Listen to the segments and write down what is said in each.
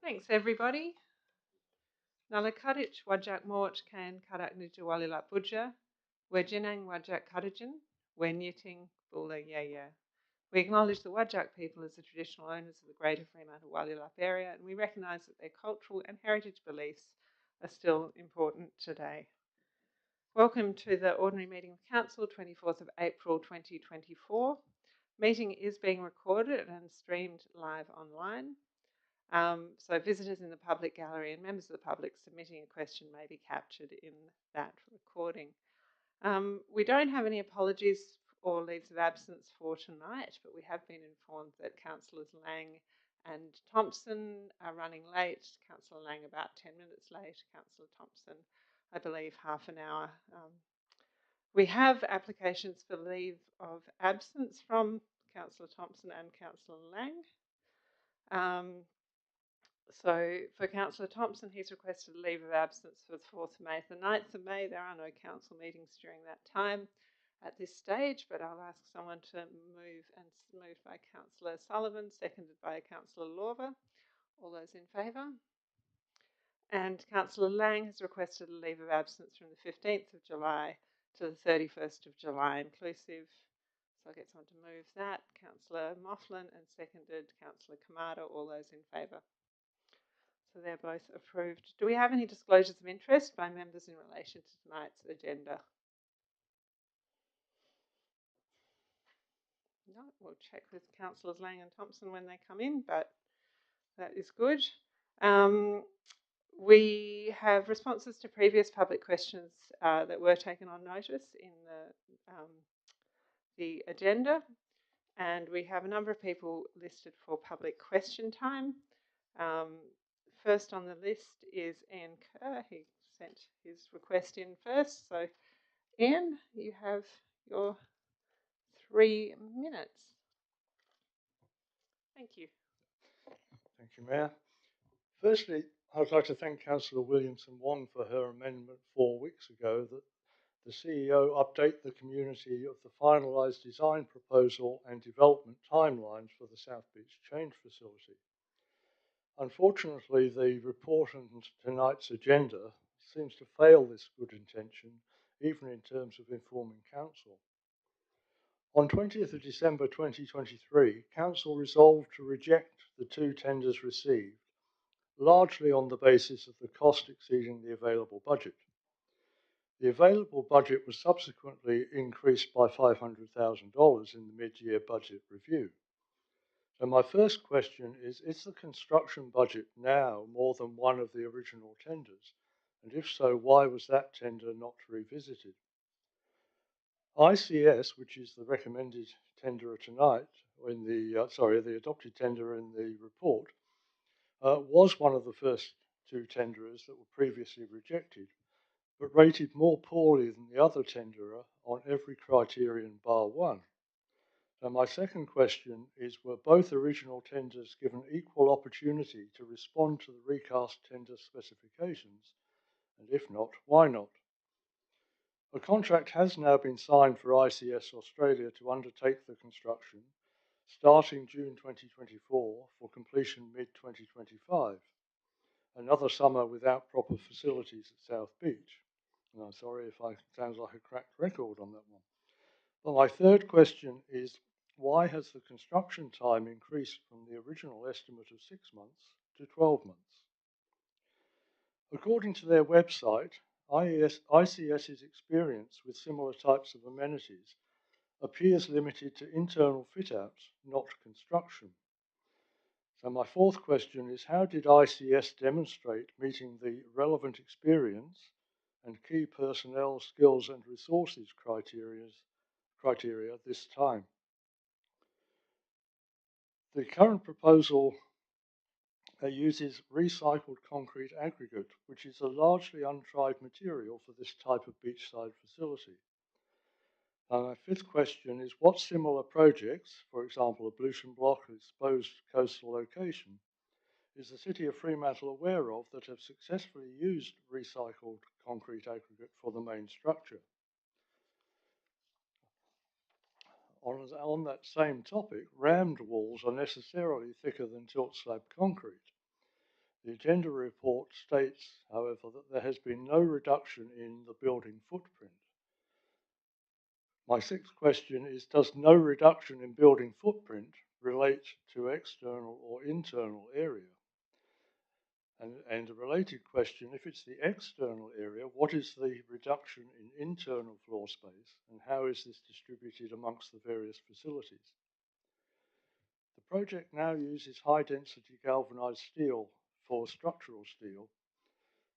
Thanks, everybody. Nalakadich wajak mort kan karak nijawalila buja, wejinang wajak kadajin, wenyiting bula yaya. We acknowledge the Whadjuk people as the traditional owners of the Greater Fremantle Walilup area, and we recognise that their cultural and heritage beliefs are still important today. Welcome to the Ordinary Meeting of Council, 24th of April 2024. Meeting is being recorded and streamed live online. So visitors in the public gallery and members of the public submitting a question may be captured in that recording. We don't have any apologies or leaves of absence for tonight, but we have been informed that Councillors Lang and Thompson are running late. Councillor Lang about 10 minutes late, Councillor Thompson, I believe, half an hour. We have applications for leave of absence from Councillor Thompson and Councillor Lang. So for Councillor Thompson, he's requested a leave of absence for the 4th of May to the 9th of May. There are no council meetings during that time at this stage, but I'll ask someone to move, and moved by Councillor Sullivan, seconded by Councillor Lorber. All those in favour? And Councillor Lang has requested a leave of absence from the 15th of July to the 31st of July inclusive. So I'll get someone to move that. Councillor Moughlin, and seconded Councillor Kamada. All those in favour? So they're both approved. Do we have any disclosures of interest by members in relation to tonight's agenda? No, we'll check with Councillors Lang and Thompson when they come in, but that is good. We have responses to previous public questions that were taken on notice in the agenda, and we have a number of people listed for public question time. First on the list is Ian Kerr. He sent his request in first. So, Ian, you have your 3 minutes. Thank you. Thank you, Mayor. Firstly, I'd like to thank Councillor Williamson-Wong for her amendment 4 weeks ago that the CEO update the community of the finalised design proposal and development timelines for the South Beach Change Facility. Unfortunately, the report and tonight's agenda seems to fail this good intention, even in terms of informing Council. On 20th of December 2023, Council resolved to reject the 2 tenders received, largely on the basis of the cost exceeding the available budget. The available budget was subsequently increased by $500,000 in the mid-year budget review. So my first question is the construction budget now more than one of the original tenders? And if so, why was that tender not revisited? ICS, which is the recommended tenderer tonight, in the adopted tender in the report, was one of the first 2 tenderers that were previously rejected, but rated more poorly than the other tenderer on every criterion bar 1. So my second question is, were both original tenders given equal opportunity to respond to the recast tender specifications? And if not, why not? A contract has now been signed for ICS Australia to undertake the construction, starting June 2024 for completion mid-2025. Another summer without proper facilities at South Beach. And I'm sorry if I sounds like a cracked record on that one. But my third question is, why has the construction time increased from the original estimate of 6 months to 12 months? According to their website, ICS's experience with similar types of amenities appears limited to internal fit-outs, not construction. So my fourth question is, how did ICS demonstrate meeting the relevant experience and key personnel skills and resources criteria this time? The current proposal uses recycled concrete aggregate, which is a largely untried material for this type of beachside facility. My fifth question is, what similar projects, for example, ablution block, exposed coastal location, is the City of Fremantle aware of that have successfully used recycled concrete aggregate for the main structure? On that same topic, rammed walls are necessarily thicker than tilt slab concrete. The agenda report states, however, that there has been no reduction in the building footprint. My sixth question is, does no reduction in building footprint relate to external or internal area? And a related question, if it's the external area, what is the reduction in internal floor space and how is this distributed amongst the various facilities? The project now uses high density galvanized steel for structural steel.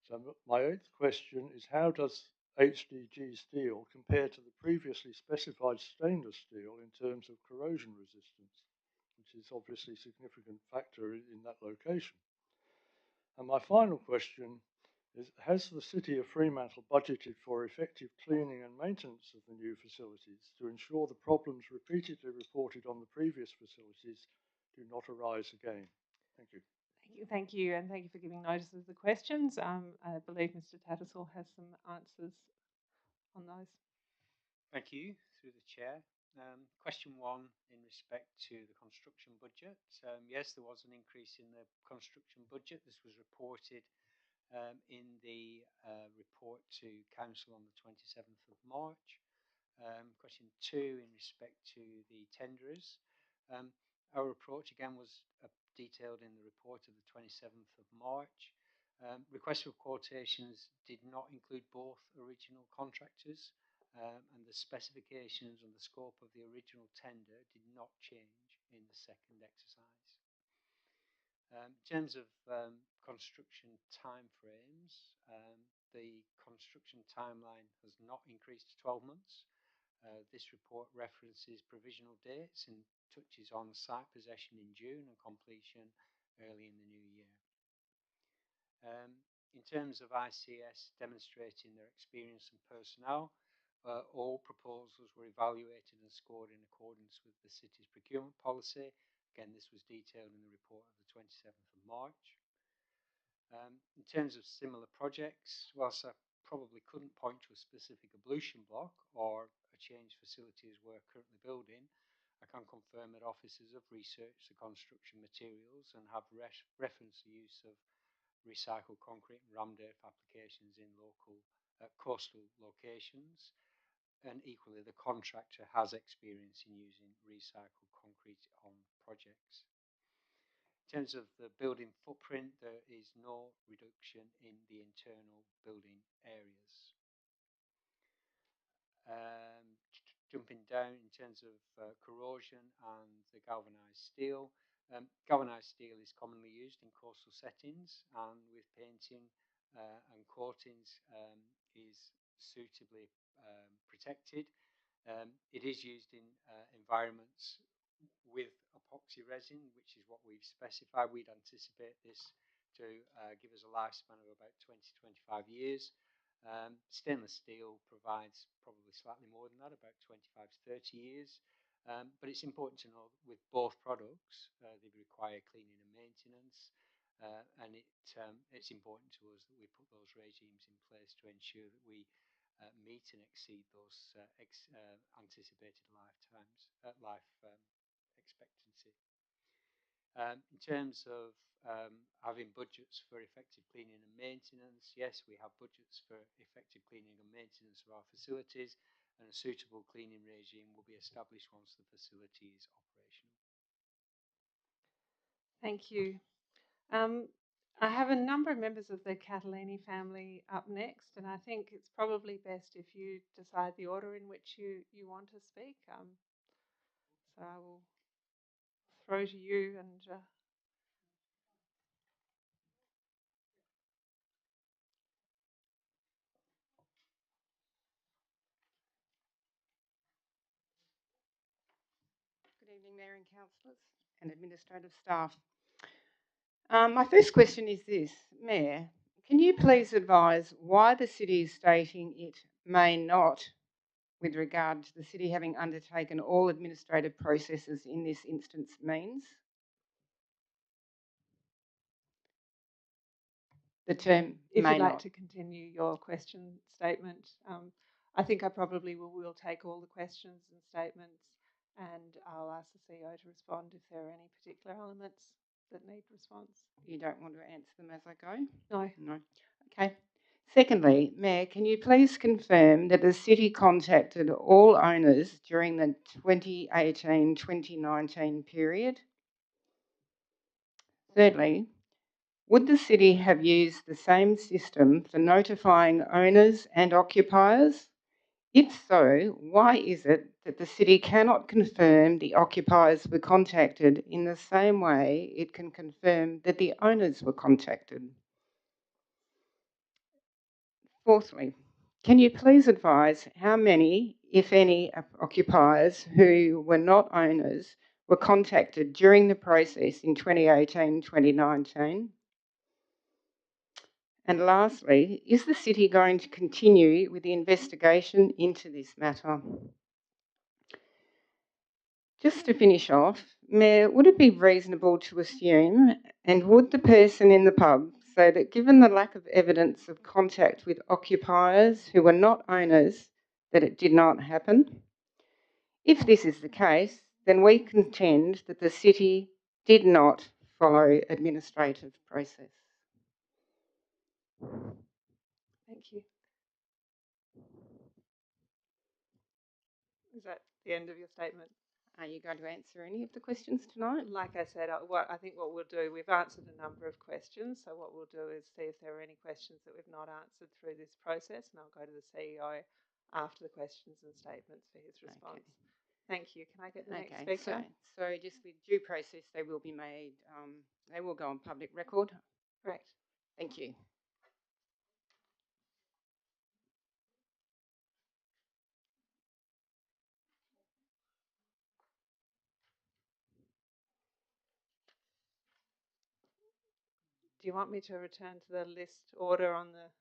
So my eighth question is, how does HDG steel compare to the previously specified stainless steel in terms of corrosion resistance, which is obviously a significant factor in that location? And my final question is, has the City of Fremantle budgeted for effective cleaning and maintenance of the new facilities to ensure the problems repeatedly reported on the previous facilities do not arise again? Thank you. Thank you, and thank you for giving notice of the questions. I believe Mr. Tattersall has some answers on those. Thank you, through the chair. Question one in respect to the construction budget. Yes, there was an increase in the construction budget. This was reported in the report to Council on the 27th of March. Question two in respect to the tenderers. Our approach again was detailed in the report of the 27th of March. Requests for quotations did not include both original contractors, and the specifications and the scope of the original tender did not change in the second exercise. In terms of construction timeframes, the construction timeline has not increased to 12 months. This report references provisional dates and touches on site possession in June and completion early in the new year. In terms of ICS demonstrating their experience and personnel, all proposals were evaluated and scored in accordance with the city's procurement policy. Again, this was detailed in the report of the 27th of March. In terms of similar projects, whilst I probably couldn't point to a specific ablution block or a change facility as we're currently building, I can confirm that officers have researched the construction materials and have referenced the use of recycled concrete and rammed earth applications in local coastal locations, and equally the contractor has experience in using recycled concrete on projects. In terms of the building footprint, there is no reduction in the internal building areas. Jumping down in terms of corrosion and the galvanized steel. Galvanized steel is commonly used in coastal settings, and with painting and coatings is suitably protected. It is used in environments with epoxy resin, which is what we've specified. We'd anticipate this to give us a lifespan of about 20-25 years. Stainless steel provides probably slightly more than that, about 25 to 30 years. But it's important to know with both products, they require cleaning and maintenance. And it's important to us that we put those regimes in place to ensure that we meet and exceed those anticipated life expectancy. In terms of having budgets for effective cleaning and maintenance, yes, we have budgets for effective cleaning and maintenance of our facilities, and a suitable cleaning regime will be established once the facility is operational. Thank you. I have a number of members of the Catalini family up next, and I think it's probably best if you decide the order in which you want to speak. So I will throw to you and Good evening, Mayor and councillors and administrative staff. My first question is this, Mayor, can you please advise why the city is stating it may not, with regard to the city having undertaken all administrative processes in this instance, means? The term if may you'd like not. to continue your question statement, I think I probably will take all the questions and statements, and I'll ask the CEO to respond if there are any particular elements that need response. You don't want to answer them as I go? No. No. Okay. Secondly, Mayor, can you please confirm that the city contacted all owners during the 2018-2019 period? Thirdly, would the city have used the same system for notifying owners and occupiers? If so, why is it that the city cannot confirm the occupiers were contacted in the same way it can confirm that the owners were contacted? Fourthly, can you please advise how many, if any, occupiers who were not owners were contacted during the process in 2018-2019? And lastly, is the city going to continue with the investigation into this matter? Just to finish off, Mayor, would it be reasonable to assume, and would the person in the pub say that given the lack of evidence of contact with occupiers who were not owners, that it did not happen? If this is the case, then we contend that the city did not follow administrative process. Thank you. Is that the end of your statement? Are you going to answer any of the questions tonight? Like I said, I think what we'll do, we've answered a number of questions. So what we'll do is see if there are any questions that we've not answered through this process, and I'll go to the CEO after the questions and statements for his response. Okay. Thank you. Can I get the next speaker? So just with due process, they will be made, they will go on public record? Correct. Thank you. Do you want me to return to the list order on the...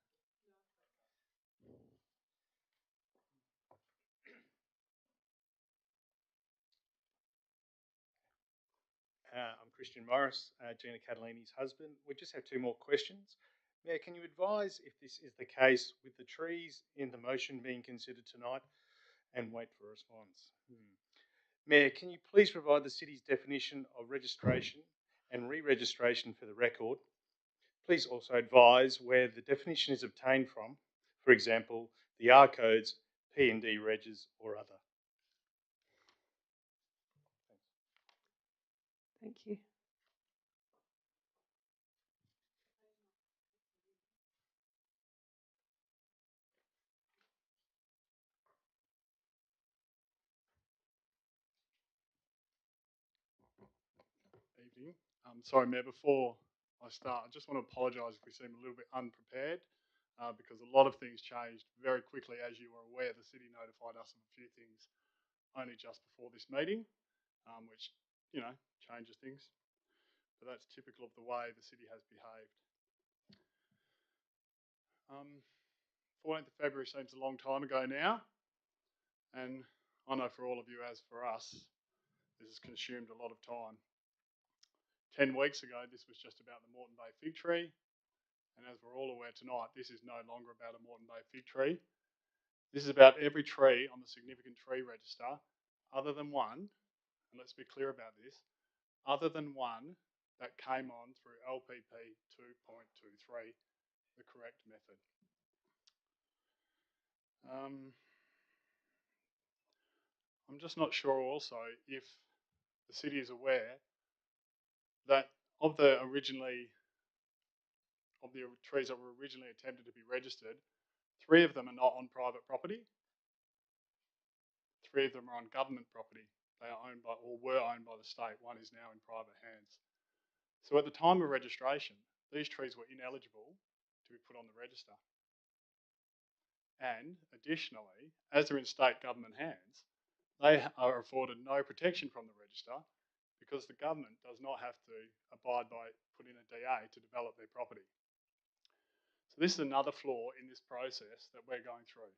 I'm Christian Morris, Gina Catalini's husband. We just have two more questions. Mayor, can you advise if this is the case with the trees in the motion being considered tonight, and wait for a response? Mayor, can you please provide the city's definition of registration and re-registration for the record? Please also advise where the definition is obtained from, for example, the R codes, P&D regs or other. Thank you. Evening. Sorry, Mayor, before I start, I just want to apologise if we seem a little bit unprepared because a lot of things changed very quickly. As you were aware, the city notified us of a few things only just before this meeting, which, you know, changes things. But that's typical of the way the city has behaved. 14th of February seems a long time ago now, and I know for all of you, as for us, this has consumed a lot of time. 10 weeks ago, this was just about the Moreton Bay fig tree, and as we're all aware tonight, this is no longer about a Moreton Bay fig tree. This is about every tree on the significant tree register, other than one, and let's be clear about this, other than one that came on through LPP 2.23, the correct method. I'm just not sure also if the city is aware that of the trees that were originally attempted to be registered, 3 of them are not on private property. 3 of them are on government property. They are owned by, or were owned by the state. 1 is now in private hands. So at the time of registration, these trees were ineligible to be put on the register. And additionally, as they're in state government hands, they are afforded no protection from the register because the government does not have to abide by putting a DA to develop their property. So this is another flaw in this process that we're going through.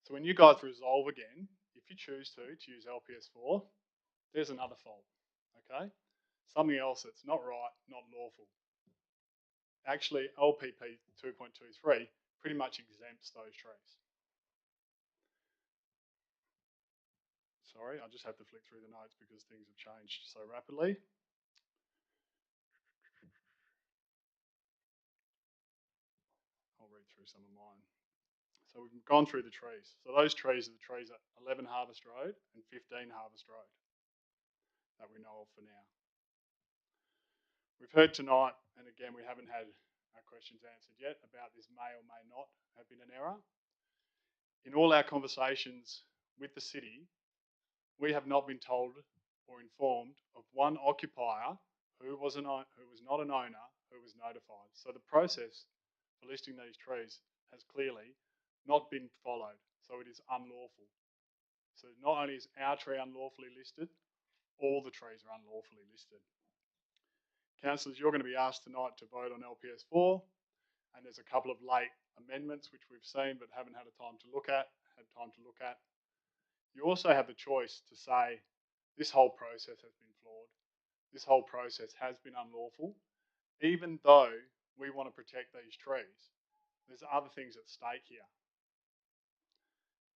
So when you guys resolve again, if you choose to use LPS4, there's another fault, okay? Something else that's not right, not lawful. Actually, LPP 2.23 pretty much exempts those trees. Sorry, I just have to flick through the notes because things have changed so rapidly. through some of mine. So we've gone through the trees. So those trees are the trees at 11 Harvest Road and 15 Harvest Road that we know of for now. We've heard tonight, and again, we haven't had our questions answered yet, about this may or may not have been an error. In all our conversations with the city, we have not been told or informed of one occupier who was not an owner who was notified. So the process for listing these trees has clearly not been followed. So it is unlawful. So not only is our tree unlawfully listed, all the trees are unlawfully listed. Councillors, you're going to be asked tonight to vote on LPS 4, and there's a couple of late amendments which we've seen but haven't had time to look at. You also have the choice to say this whole process has been flawed, this whole process has been unlawful, even though we want to protect these trees. There's other things at stake here.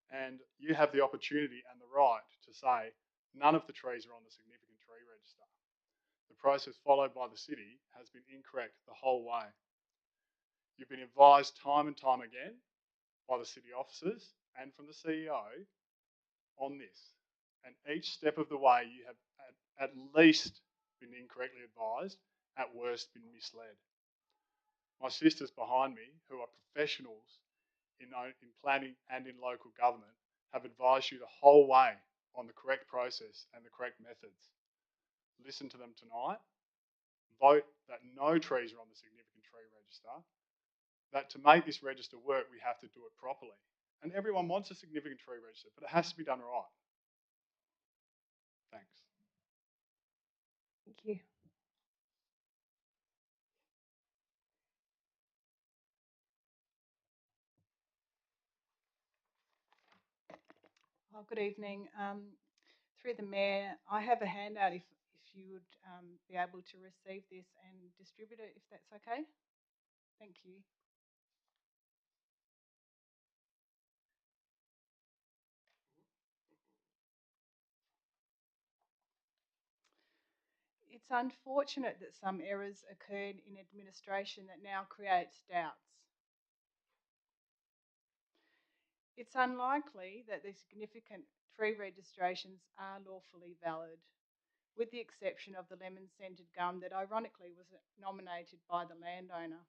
And you have the opportunity and the right to say none of the trees are on the significant tree register. The process followed by the city has been incorrect the whole way. You've been advised time and time again by the city officers and from the CEO on this. And each step of the way you have at least been incorrectly advised, at worst been misled. My sisters behind me, who are professionals in planning and in local government, have advised you the whole way on the correct process and the correct methods. Listen to them tonight. Vote that no trees are on the significant tree register. That to make this register work, we have to do it properly. And everyone wants a significant tree register, but it has to be done right. Thanks. Thank you. Oh, good evening. Through the Mayor, I have a handout if you would be able to receive this and distribute it, if that's okay. Thank you. It's unfortunate that some errors occurred in administration that now creates doubts. It's unlikely that the significant tree registrations are lawfully valid, with the exception of the lemon-scented gum that ironically was nominated by the landowner.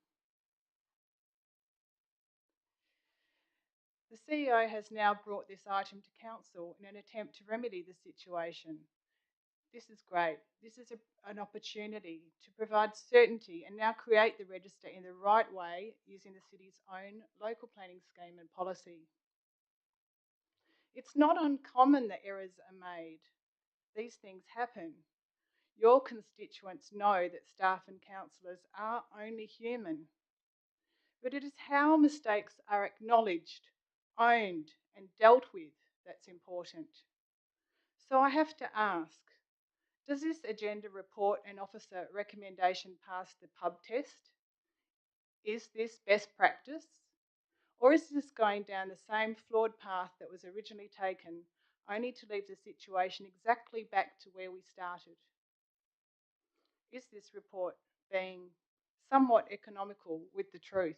The CEO has now brought this item to Council in an attempt to remedy the situation. This is great. This is an opportunity to provide certainty and now create the register in the right way using the city's own local planning scheme and policy. It's not uncommon that errors are made. These things happen. Your constituents know that staff and councillors are only human. But it is how mistakes are acknowledged, owned and dealt with that's important. So I have to ask, does this agenda report and officer recommendation pass the pub test? Is this best practice? Or is this going down the same flawed path that was originally taken, only to leave the situation exactly back to where we started? Is this report being somewhat economical with the truth?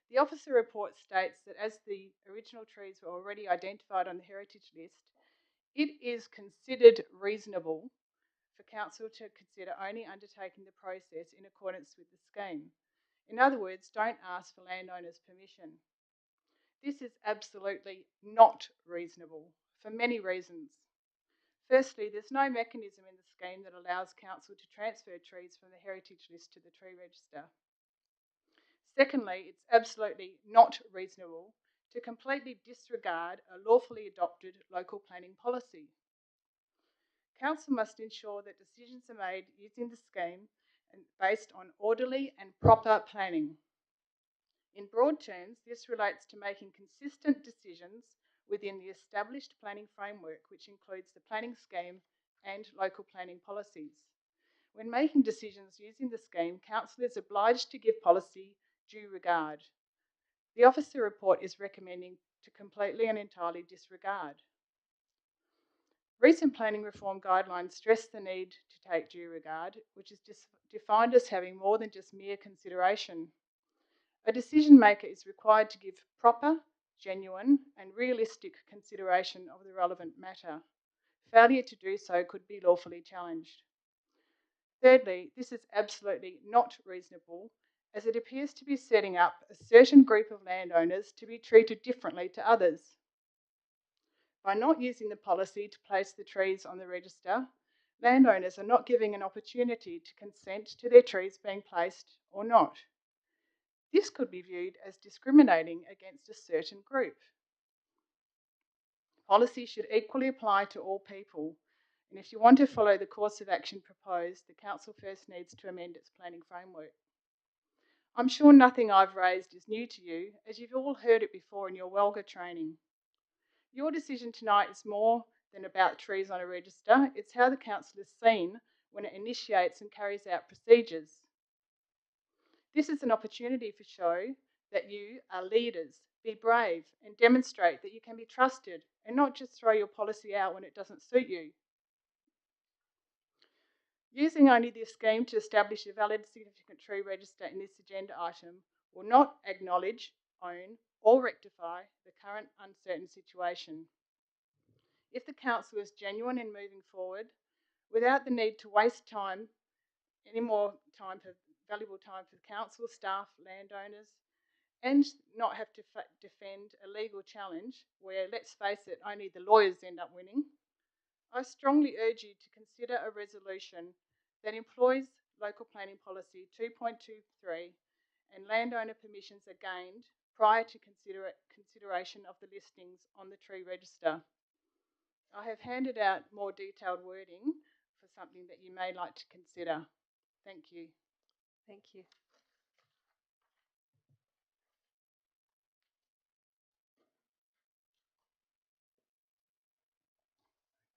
The officer report states that as the original trees were already identified on the heritage list, it is considered reasonable for council to consider only undertaking the process in accordance with the scheme. In other words, don't ask for landowners' permission. This is absolutely not reasonable for many reasons. Firstly, there's no mechanism in the scheme that allows council to transfer trees from the heritage list to the tree register. Secondly, it's absolutely not reasonable to completely disregard a lawfully adopted local planning policy. Council must ensure that decisions are made using the scheme and based on orderly and proper planning. In broad terms, this relates to making consistent decisions within the established planning framework, which includes the planning scheme and local planning policies. When making decisions using the scheme, council is obliged to give policy due regard. The officer report is recommending to completely and entirely disregard. Recent planning reform guidelines stress the need to take due regard, which is defined as having more than just mere consideration. A decision maker is required to give proper, genuine, and realistic consideration of the relevant matter. Failure to do so could be lawfully challenged. Thirdly, this is absolutely not reasonable, as it appears to be setting up a certain group of landowners to be treated differently to others. By not using the policy to place the trees on the register, landowners are not giving an opportunity to consent to their trees being placed or not. This could be viewed as discriminating against a certain group. Policy should equally apply to all people, and if you want to follow the course of action proposed, the Council first needs to amend its planning framework. I'm sure nothing I've raised is new to you, as you've all heard it before in your WELGA training. Your decision tonight is more than about trees on a register, it's how the Council is seen when it initiates and carries out procedures. This is an opportunity for show that you are leaders. Be brave and demonstrate that you can be trusted and not just throw your policy out when it doesn't suit you. Using only this scheme to establish a valid significant tree register in this agenda item will not acknowledge, own, or rectify the current uncertain situation. If the Council is genuine in moving forward, without the need to waste time, any more time for valuable time for the Council, staff, landowners, and not have to defend a legal challenge where, let's face it, only the lawyers end up winning, I strongly urge you to consider a resolution that employs Local Planning Policy 2.23 and landowner permissions are gained prior to consideration of the listings on the tree register. I have handed out more detailed wording for something that you may like to consider. Thank you. Thank you.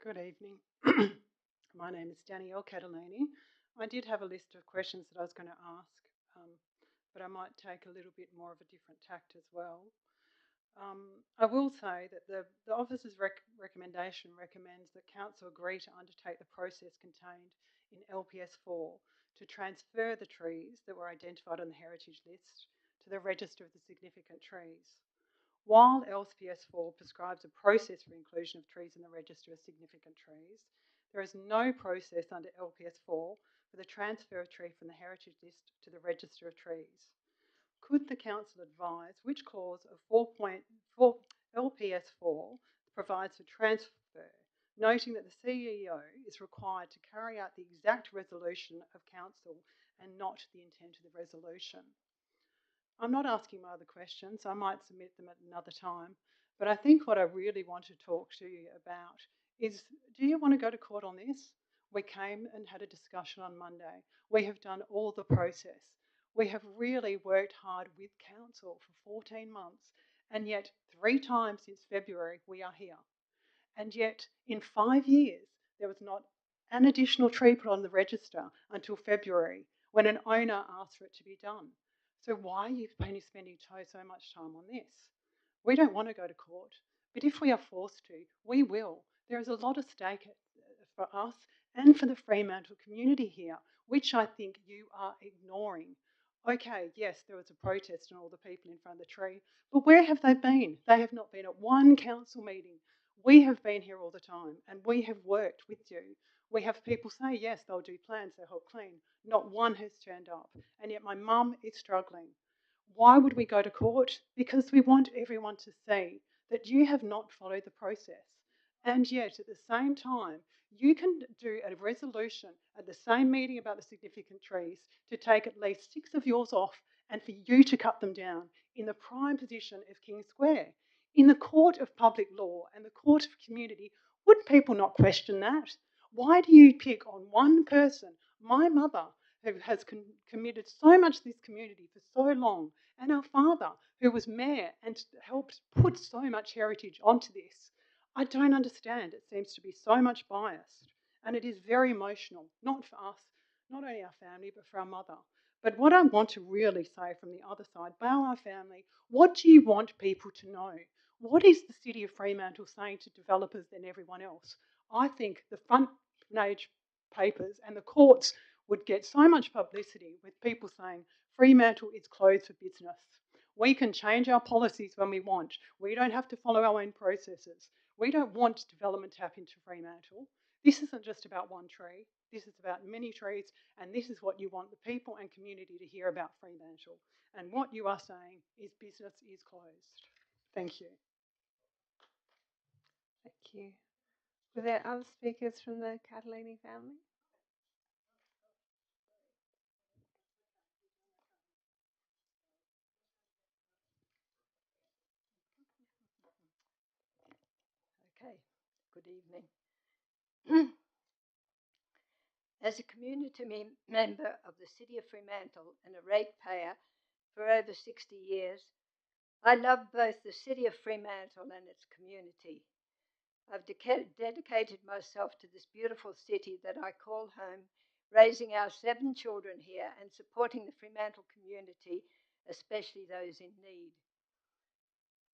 Good evening. My name is Danielle Catalini. I did have a list of questions that I was going to ask, but I might take a little bit more of a different tact as well. I will say that the officer's recommendation recommends that Council agree to undertake the process contained in LPS 4 to transfer the trees that were identified on the heritage list to the register of the significant trees. While LPS 4 prescribes a process for inclusion of trees in the register of significant trees, there is no process under LPS 4 for the transfer of tree from the heritage list to the register of trees. Could the Council advise which clause of 4.4 LPS 4 provides for transfer, noting that the CEO is required to carry out the exact resolution of Council and not the intent of the resolution? I'm not asking my other questions. I might submit them at another time. But I think what I really want to talk to you about is, do you want to go to court on this? We came and had a discussion on Monday. We have done all the process. We have really worked hard with Council for 14 months, and yet 3 times since February we are here. And yet in 5 years there was not an additional tree put on the register until February, when an owner asked for it to be done. So why are you spending so much time on this? We don't want to go to court, but if we are forced to, we will. There is a lot at stake for us and for the Fremantle community here, which I think you are ignoring. Okay, yes, there was a protest and all the people in front of the tree, but where have they been? They have not been at one council meeting. We have been here all the time and we have worked with you. We have people say, yes, they'll do plans, they'll help clean. Not one has turned up. And yet my mum is struggling. Why would we go to court? Because we want everyone to see that you have not followed the process. And yet, at the same time, you can do a resolution at the same meeting about the significant trees to take at least 6 of yours off and for you to cut them down in the prime position of King Square. In the court of public law and the court of community, would people not question that? Why do you pick on one person, my mother, who has committed so much to this community for so long, and our father, who was mayor and helped put so much heritage onto this? I don't understand. It seems to be so much biased, and it is very emotional, not for us, not only our family, but for our mother. But what I want to really say from the other side, bow our family, what do you want people to know? What is the City of Fremantle saying to developers and everyone else? I think the front page papers and the courts would get so much publicity with people saying Fremantle is closed for business. We can change our policies when we want. We don't have to follow our own processes. We don't want development to happen to Fremantle. This isn't just about one tree. This is about many trees, and this is what you want the people and community to hear about Fremantle. And what you are saying is business is closed. Thank you. Thank you. Were there other speakers from the Catalini family? Okay, good evening. As a community member of the City of Fremantle and a ratepayer for over 60 years, I love both the City of Fremantle and its community. I've dedicated myself to this beautiful city that I call home, raising our 7 children here and supporting the Fremantle community, especially those in need.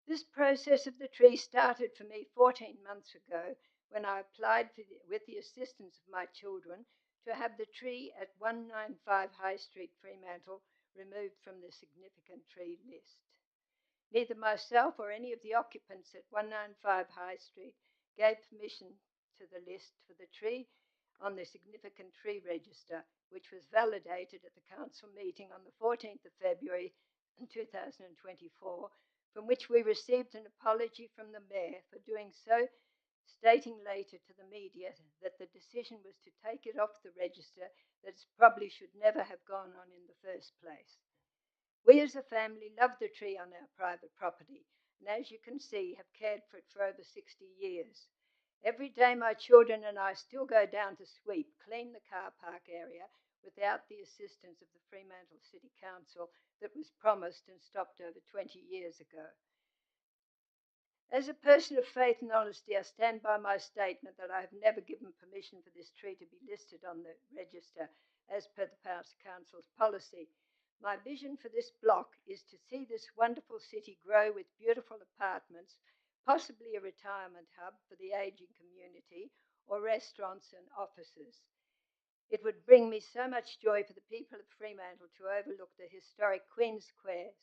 This process of the tree started for me 14 months ago when I applied with the assistance of my children to have the tree at 195 High Street, Fremantle, removed from the significant tree list. Neither myself or any of the occupants at 195 High Street gave permission to the list for the tree on the significant tree register, which was validated at the council meeting on the 14th of February 2024, from which we received an apology from the Mayor for doing so, stating later to the media that the decision was to take it off the register, that it probably should never have gone on in the first place. We as a family love the tree on our private property, and as you can see, have cared for it for over 60 years. Every day my children and I still go down to sweep, clean the car park area without the assistance of the Fremantle City Council that was promised and stopped over 20 years ago. As a person of faith and honesty, I stand by my statement that I have never given permission for this tree to be listed on the register as per the Council's policy. My vision for this block is to see this wonderful city grow with beautiful apartments, possibly a retirement hub for the ageing community, or restaurants and offices. It would bring me so much joy for the people of Fremantle to overlook the historic Queen's Square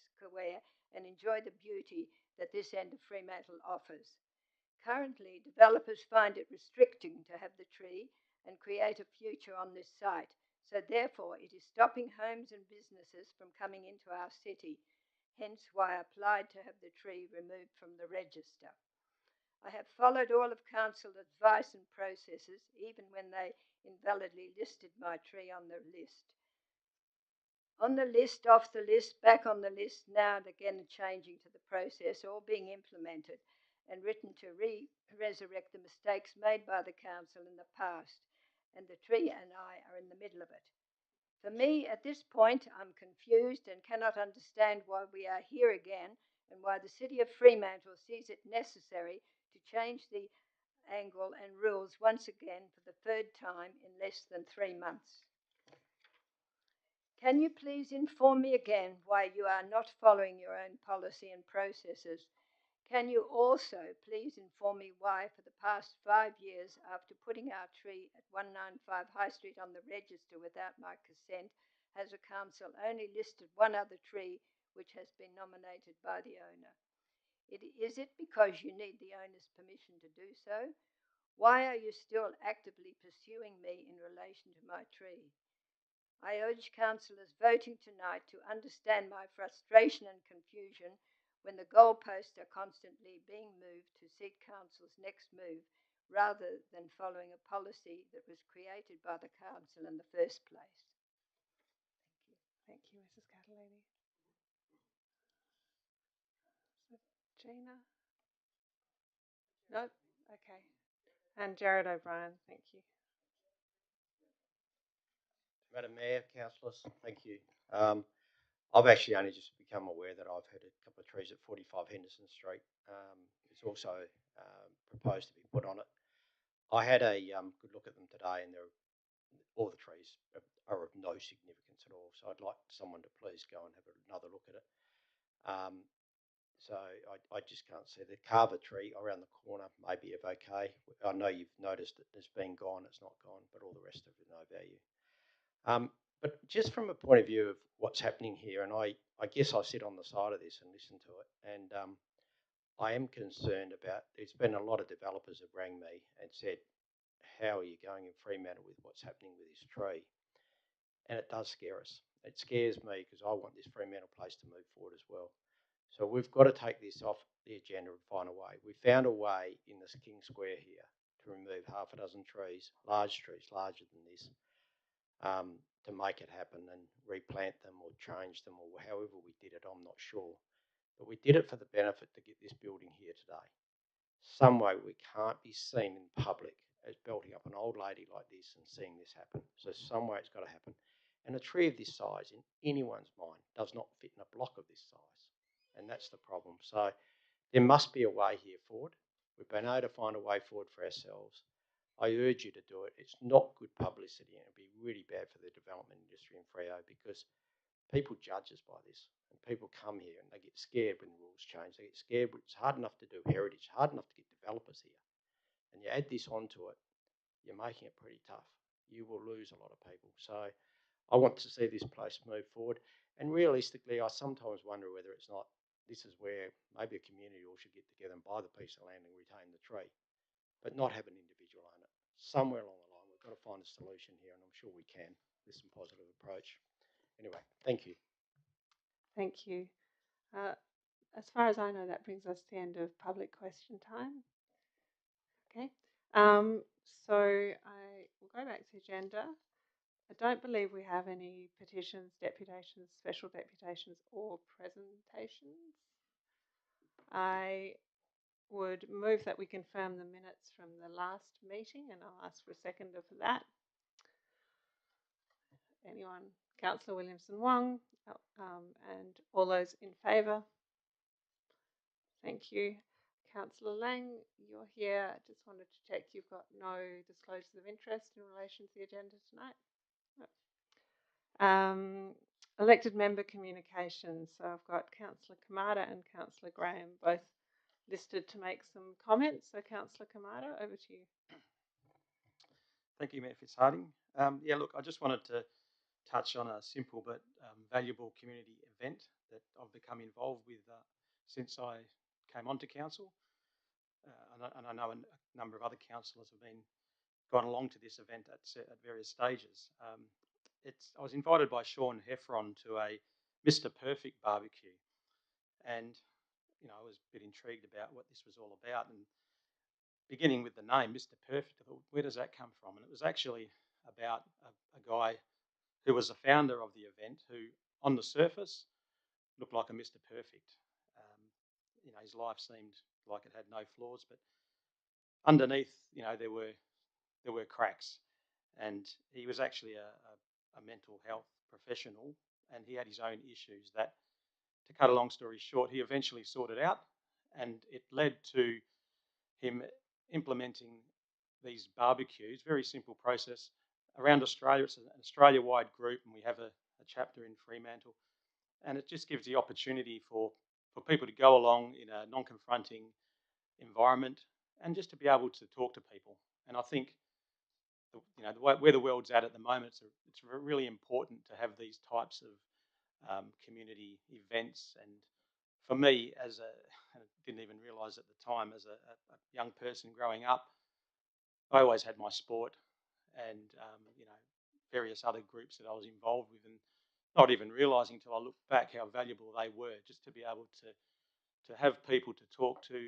and enjoy the beauty that this end of Fremantle offers. Currently, developers find it restricting to have the tree and create a future on this site, so therefore it is stopping homes and businesses from coming into our city, hence why I applied to have the tree removed from the register. I have followed all of Council advice and processes, even when they invalidly listed my tree on the list. On the list, off the list, back on the list, now and again changing to the process, all being implemented and written to resurrect the mistakes made by the council in the past, and the tree and I are in the middle of it. For me, at this point, I'm confused and cannot understand why we are here again and why the City of Fremantle sees it necessary to change the angle and rules once again for the 3rd time in less than 3 months. Can you please inform me again why you are not following your own policy and processes? Can you also please inform me why for the past 5 years, after putting our tree at 195 High Street on the register without my consent, has the council only listed one other tree which has been nominated by the owner? Is it because you need the owner's permission to do so? Why are you still actively pursuing me in relation to my tree? I urge councillors voting tonight to understand my frustration and confusion when the goalposts are constantly being moved to seek council's next move rather than following a policy that was created by the council in the first place. Thank you, Mrs. Catalini. Gina? No? Okay. And Jared O'Brien, thank you. Madam Mayor, councillors, thank you. I've actually only just become aware that I've had a couple of trees at 45 Henderson Street. It's also proposed to be put on it. I had a good look at them today, and all the trees are of no significance at all. So I'd like someone to please go and have another look at it. So I just can't see the Carver tree around the corner may be of okay. I know you've noticed that it's been gone, it's not gone, but all the rest of it no value. But just from a point of view of what's happening here, and I guess I sit on the side of this and listen to it, and I am concerned about, there's been a lot of developers have rang me and said, how are you going in Fremantle with what's happening with this tree? And it does scare us. It scares me because I want this Fremantle place to move forward as well. So we've got to take this off the agenda and find a way. We found a way in this King Square here to remove half a dozen trees, larger than this, to make it happen and replant them or change them, or however we did it, I'm not sure. But we did it for the benefit to get this building here today. Some way we can't be seen in public as belting up an old lady like this and seeing this happen. So some way it's got to happen. And a tree of this size in anyone's mind does not fit in a block of this size. And that's the problem. So there must be a way here forward. We've been able to find a way forward for ourselves. I urge you to do it. It's not good publicity, and it'd be really bad for the development industry in Freo, because people judge us by this, and people come here and they get scared when the rules change. They get scared. It's hard enough to do heritage, hard enough to get developers here, and you add this onto it, you're making it pretty tough. You will lose a lot of people. So I want to see this place move forward, and realistically, I sometimes wonder whether it's not, this is where maybe a community all should get together and buy the piece of land and retain the tree, but not have an individual own it. Somewhere along the line, we've got to find a solution here, and I'm sure we can with some positive approach. Anyway, thank you. Thank you. As far as I know, that brings us to the end of public question time. Okay. So I will go back to the agenda. I don't believe we have any petitions, deputations, special deputations, or presentations. I would move that we confirm the minutes from the last meeting, and I'll ask for a seconder for that. Anyone? Councillor Williamson Wong, and all those in favour? Thank you. Councillor Lang, you're here. I just wanted to check you've got no disclosures of interest in relation to the agenda tonight. No. Elected member communications. So I've got Councillor Kamada and Councillor Graham both listed to make some comments. So Councillor Kamada, over to you. Thank you, Mayor Fitzharding. Yeah, look, I just wanted to touch on a simple but valuable community event that I've become involved with since I came onto council. And I know a number of other councillors have gone along to this event at various stages. I was invited by Sean Heffron to a Mr. Perfect barbecue, and I was a bit intrigued about what this was all about. And beginning with the name Mr. Perfect, I thought, where does that come from? And it was actually about a guy who was the founder of the event, who on the surface looked like a Mr. Perfect. His life seemed like it had no flaws, but underneath, there were cracks. And he was actually a mental health professional, and he had his own issues that, to cut a long story short, he eventually sorted out, and it led to him implementing these barbecues, very simple process, around Australia. It's an Australia-wide group, and we have a chapter in Fremantle, and it just gives the opportunity for people to go along in a non-confronting environment and just to be able to talk to people. And I think where the world's at the moment, it's really important to have these types of community events. And for me, I didn't even realise at the time, as a young person growing up, I always had my sport and various other groups that I was involved with, and not even realising until I looked back how valuable they were, just to be able to have people to talk to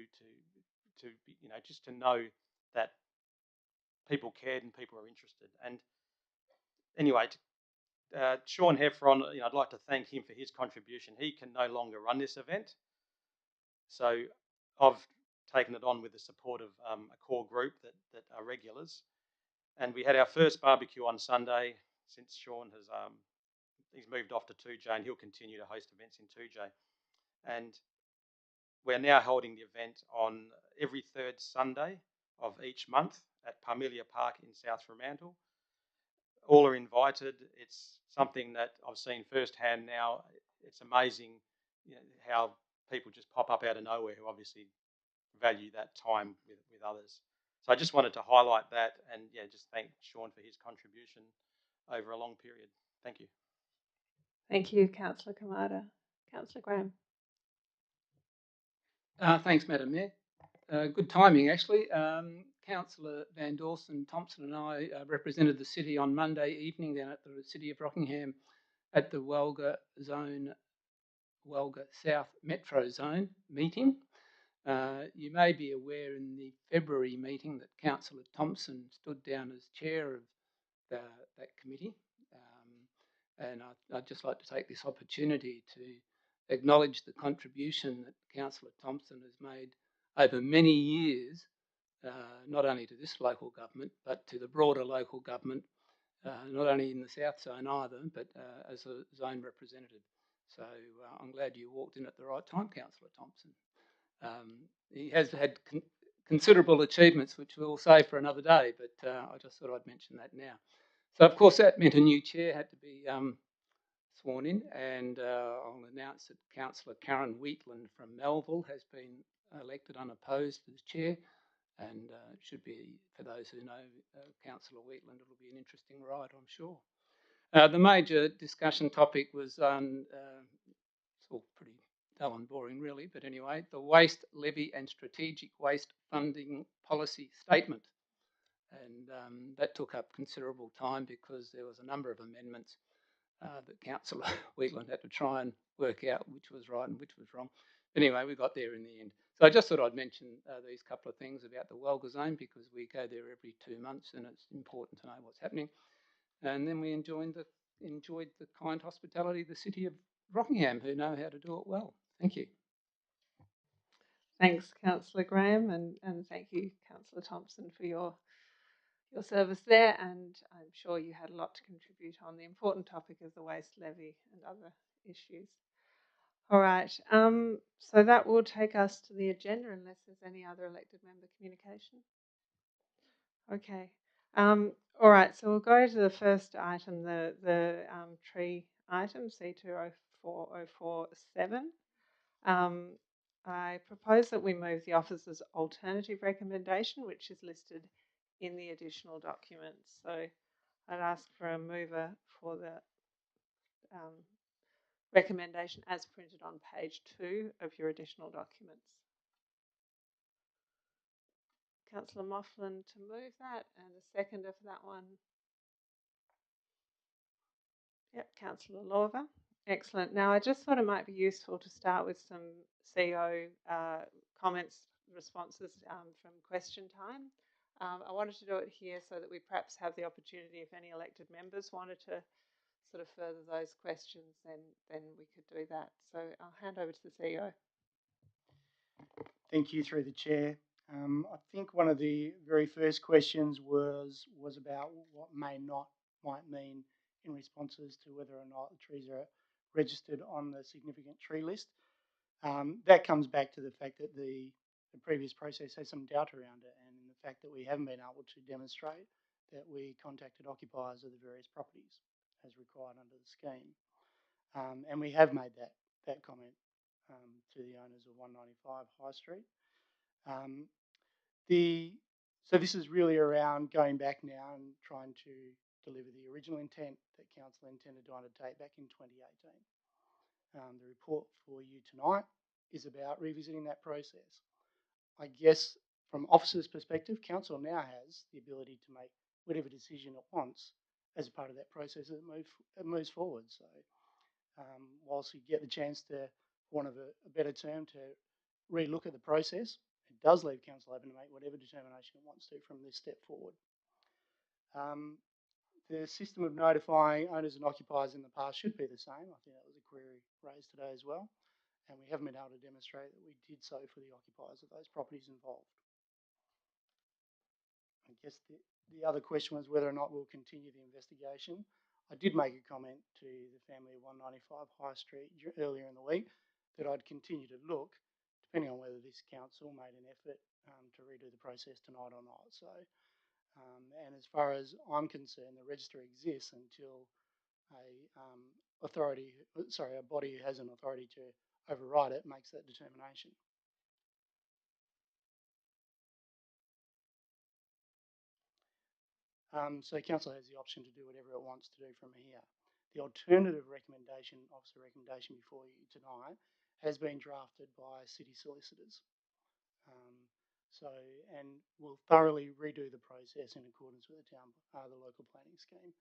just to know that people cared and people are interested. And anyway, Sean Heffron, I'd like to thank him for his contribution. He can no longer run this event, so I've taken it on with the support of a core group that are regulars. And we had our first barbecue on Sunday, since Sean has he's moved off to 2J, and he'll continue to host events in 2J. And we're now holding the event on every third Sunday of each month at Parmelia Park in South Fremantle. All are invited. It's something that I've seen firsthand now. It's amazing how people just pop up out of nowhere who obviously value that time with others. So I just wanted to highlight that, and just thank Sean for his contribution over a long period. Thank you. Thank you, Councillor Kamada. Councillor Graham. Thanks, Madam Mayor. Good timing, actually. Councillor Van Dawson Thompson and I represented the city on Monday evening then at the City of Rockingham at the Walga South Metro Zone meeting. You may be aware in the February meeting that Councillor Thompson stood down as chair of that committee. And I'd just like to take this opportunity to acknowledge the contribution that Councillor Thompson has made over many years, not only to this local government, but to the broader local government, not only in the South Zone either, but as a zone representative. So I'm glad you walked in at the right time, Councillor Thompson. He has had considerable achievements, which we'll save for another day, but I just thought I'd mention that now. So, of course, that meant a new chair had to be sworn in, and I'll announce that Councillor Karen Wheatland from Melville has been elected unopposed as chair, and it should be, for those who know Councillor Wheatland, it'll be an interesting ride, I'm sure. The major discussion topic was on, it's all pretty dull and boring really, but anyway, the Waste Levy and Strategic Waste Funding Policy Statement. And that took up considerable time because there was a number of amendments that Councillor Wheatland had to try and work out which was right and which was wrong. Anyway, we got there in the end. So I just thought I'd mention these couple of things about the Walga Zone because we go there every 2 months and it's important to know what's happening. And then we enjoyed the kind hospitality of the City of Rockingham, who know how to do it well. Thank you. Thanks, Councillor Graham, and thank you, Councillor Thompson, for your service there, and I'm sure you had a lot to contribute on the important topic of the waste levy and other issues. All right, so that will take us to the agenda unless there's any other elected member communication. Okay, all right, so we'll go to the first item, the tree item, C204047. I propose that we move the officer's alternative recommendation, which is listed in the additional documents. So I'd ask for a mover for the recommendation as printed on page 2 of your additional documents. Councillor Mofflin to move that, and a seconder for that one. Yep, Councillor Lorver. Excellent. Now, I just thought it might be useful to start with some CEO comments, responses from question time. I wanted to do it here so that we perhaps have the opportunity, if any elected members wanted to sort of further those questions, then we could do that. So I'll hand over to the CEO. Thank you, through the chair. I think one of the very first questions was about what might mean in responses to whether or not the trees are registered on the significant tree list. That comes back to the fact that the previous process has some doubt around it, and the fact that we haven't been able to demonstrate that we contacted occupiers of the various properties as required under the scheme. And we have made that comment to the owners of 195 High Street. So this is really around going back now and trying to deliver the original intent that Council intended to undertake back in 2018. The report for you tonight is about revisiting that process. I guess from officers' perspective, Council now has the ability to make whatever decision it wants as part of that process as it moves forward. So whilst you get the chance to, for want of a better term, to re-look at the process, it does leave Council open to make whatever determination it wants to from this step forward. The system of notifying owners and occupiers in the past should be the same. I think that was a query raised today as well. And we haven't been able to demonstrate that we did so for the occupiers of those properties involved. I guess the other question was whether or not we'll continue the investigation. I did make a comment to the family of 195 High Street earlier in the week that I'd continue to look, depending on whether this council made an effort to redo the process tonight or not. So, and as far as I'm concerned, the register exists until a body who has an authority to override it makes that determination. So council has the option to do whatever it wants to do from here. The alternative recommendation, officer recommendation before you tonight, has been drafted by city solicitors. And we'll thoroughly redo the process in accordance with the local planning scheme.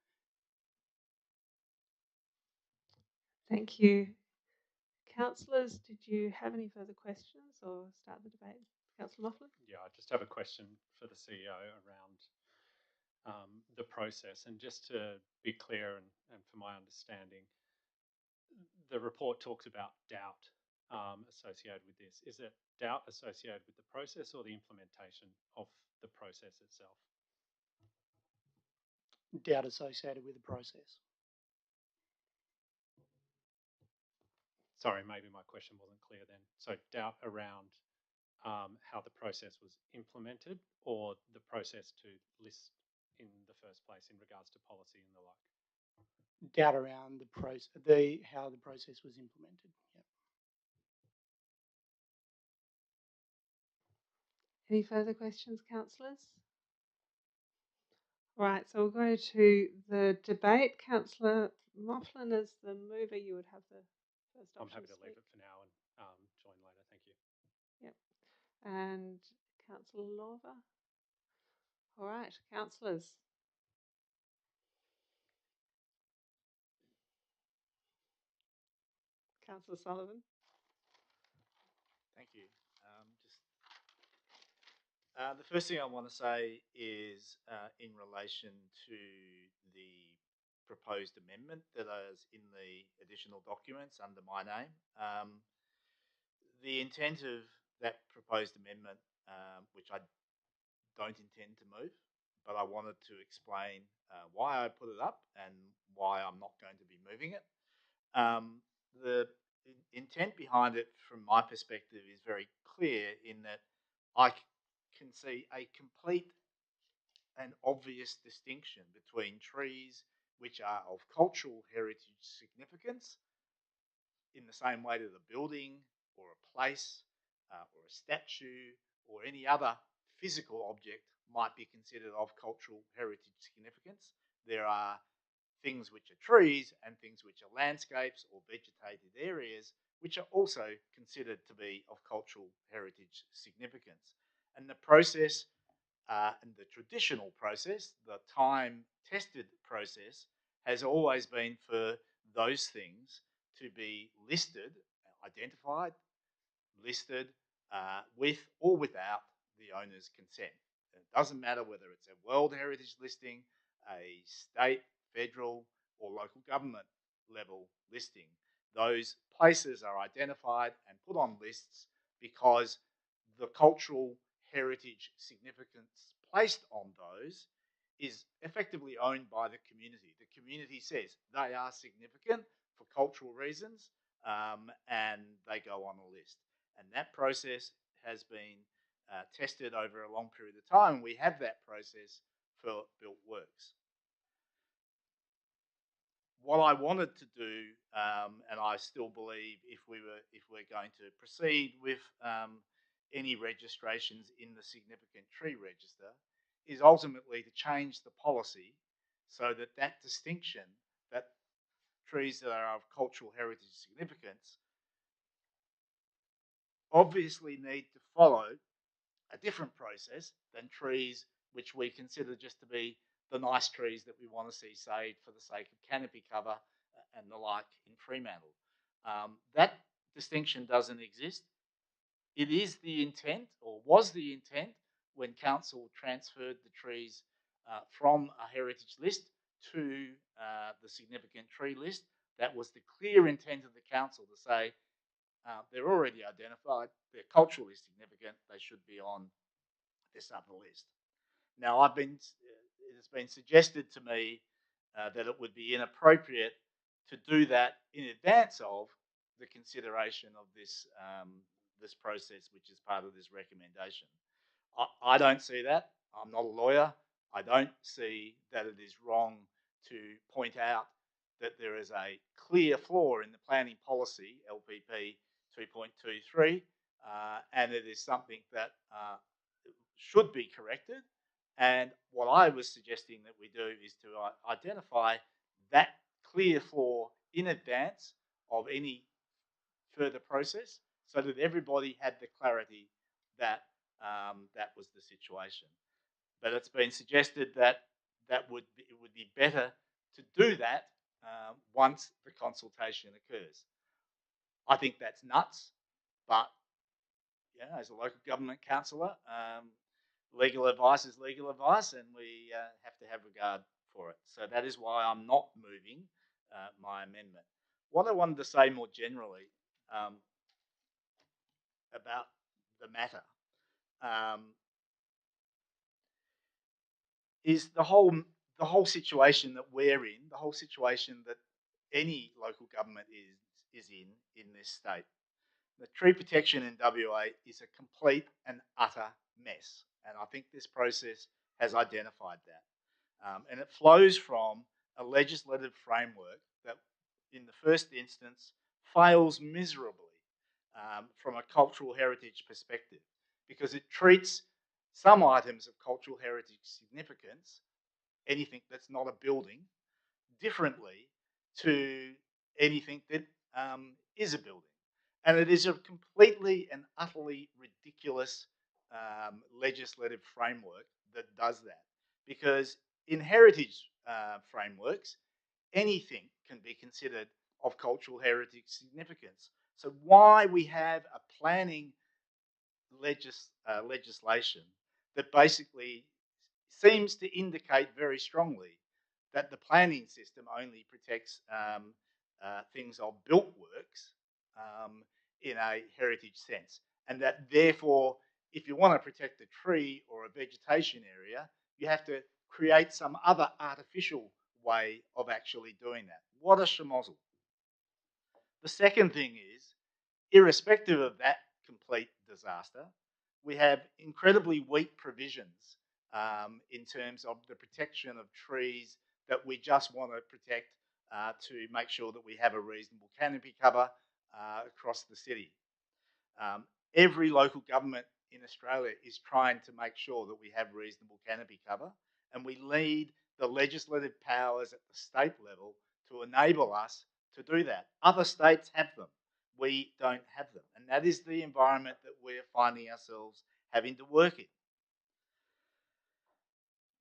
Thank you. Councillors, did you have any further questions or start the debate? Councillor Mofflin? Yeah, I just have a question for the CEO around the process. And just to be clear and for my understanding, the report talks about doubt associated with this. Is it doubt associated with the process or the implementation of the process itself? Doubt associated with the process. Sorry, maybe my question wasn't clear then. So doubt around how the process was implemented or the process to list in the first place in regards to policy and the like? Doubt around how the process was implemented. Yep. Any further questions, councillors? Right, so we'll go to the debate. Councillor Mofflin, as the mover, you would have the first option. I'm happy to leave it for now and join later. Thank you. Yep. And Councillor Lorver? All right, councillors. Councillor Sullivan. Thank you. The first thing I want to say is in relation to the proposed amendment that is in the additional documents under my name. The intent of that proposed amendment, which I don't intend to move, but I wanted to explain why I put it up and why I'm not going to be moving it. The intent behind it, from my perspective, is very clear in that I can see a complete and obvious distinction between trees which are of cultural heritage significance in the same way that a building or a place or a statue or any other physical object might be considered of cultural heritage significance. There are things which are trees and things which are landscapes or vegetated areas which are also considered to be of cultural heritage significance. And the process, and the traditional process, the time-tested process, has always been for those things to be listed, identified, listed with or without the owner's consent. And it doesn't matter whether it's a World Heritage listing, a state, federal, or local government level listing. Those places are identified and put on lists because the cultural heritage significance placed on those is effectively owned by the community. The community says they are significant for cultural reasons, and they go on a list. And that process has been tested over a long period of time. We have that process for built works. What I wanted to do, and I still believe if we're going to proceed with any registrations in the significant tree register, is ultimately to change the policy so that that distinction, that trees that are of cultural heritage significance, obviously need to follow a different process than trees which we consider just to be the nice trees that we want to see saved for the sake of canopy cover and the like in Fremantle. That distinction doesn't exist. It is the intent, or was the intent, when council transferred the trees from a heritage list to the significant tree list. That was the clear intent of the council to say they're already identified, they're culturally significant, they should be on this upper list. Now, it has been suggested to me that it would be inappropriate to do that in advance of the consideration of this this process, which is part of this recommendation. I don't see that. I'm not a lawyer. I don't see that it is wrong to point out that there is a clear flaw in the planning policy, LPP 2.23, and it is something that should be corrected. And what I was suggesting that we do is to identify that clear for in advance of any further process, so that everybody had the clarity that that was the situation. But it's been suggested that it would be better to do that once the consultation occurs. I think that's nuts, but yeah, as a local government councillor, legal advice is legal advice, and we have to have regard for it. So that is why I'm not moving my amendment. What I wanted to say more generally about the matter is the whole situation that we're in, the whole situation that any local government is in this state. The tree protection in WA is a complete and utter mess, and I think this process has identified that. And it flows from a legislative framework that, in the first instance, fails miserably from a cultural heritage perspective, because it treats some items of cultural heritage significance, anything that's not a building, differently to anything that is a building. And it is a completely and utterly ridiculous legislative framework that does that. Because in heritage frameworks, anything can be considered of cultural heritage significance. So why we have a planning legislation that basically seems to indicate very strongly that the planning system only protects things of built works in a heritage sense, and that therefore, if you want to protect a tree or a vegetation area, you have to create some other artificial way of actually doing that. What a schmozzle. The second thing is, irrespective of that complete disaster, we have incredibly weak provisions in terms of the protection of trees that we just want to protect to make sure that we have a reasonable canopy cover across the city. Every local government in Australia is trying to make sure that we have reasonable canopy cover, and we need the legislative powers at the state level to enable us to do that. Other states have them. We don't have them. And that is the environment that we're finding ourselves having to work in.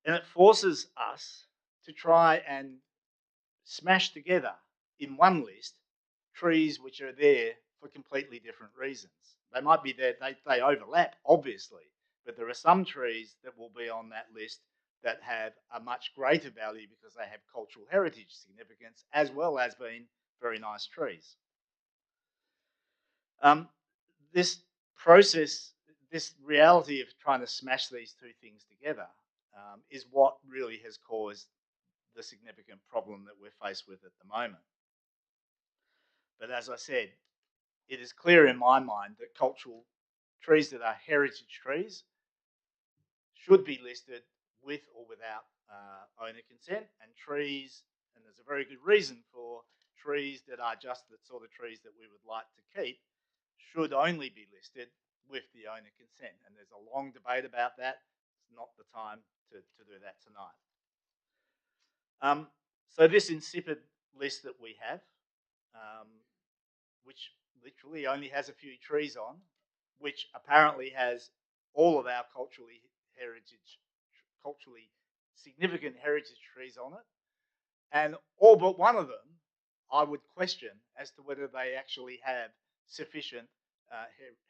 And it forces us to try and smash together in one list trees which are there for completely different reasons. They might be there, they overlap, obviously, but there are some trees that will be on that list that have a much greater value because they have cultural heritage significance, as well as being very nice trees. This process, this reality of trying to smash these two things together is what really has caused the significant problem that we're faced with at the moment. But as I said, it is clear in my mind that cultural trees that are heritage trees should be listed with or without owner consent, and trees, and there's a very good reason for trees that are just the sort of trees that we would like to keep, should only be listed with the owner consent. And there's a long debate about that. It's not the time to do that tonight. So this insipid list that we have, which literally only has a few trees on, which apparently has all of our culturally significant heritage trees on it, and all but one of them I would question as to whether they actually have sufficient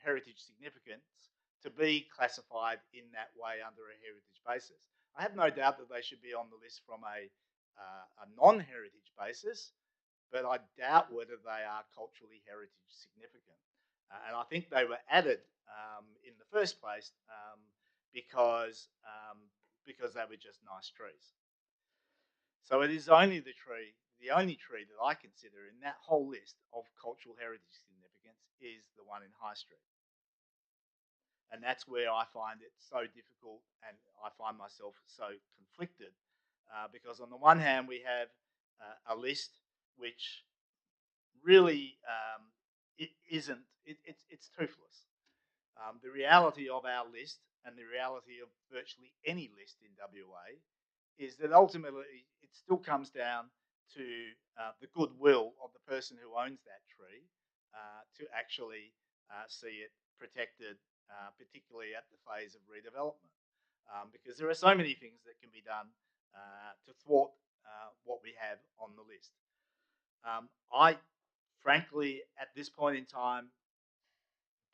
heritage significance to be classified in that way under a heritage basis. I have no doubt that they should be on the list from a non-heritage basis, but I doubt whether they are culturally heritage significant. And I think they were added in the first place because they were just nice trees. So it is only the only tree that I consider in that whole list of cultural heritage significance is the one in High Street. And that's where I find it so difficult, and I find myself so conflicted because on the one hand we have a list which really it's toothless. The reality of our list and the reality of virtually any list in WA is that ultimately it still comes down to the goodwill of the person who owns that tree to actually see it protected, particularly at the phase of redevelopment. Because there are so many things that can be done to thwart what we have on the list. I, frankly, at this point in time,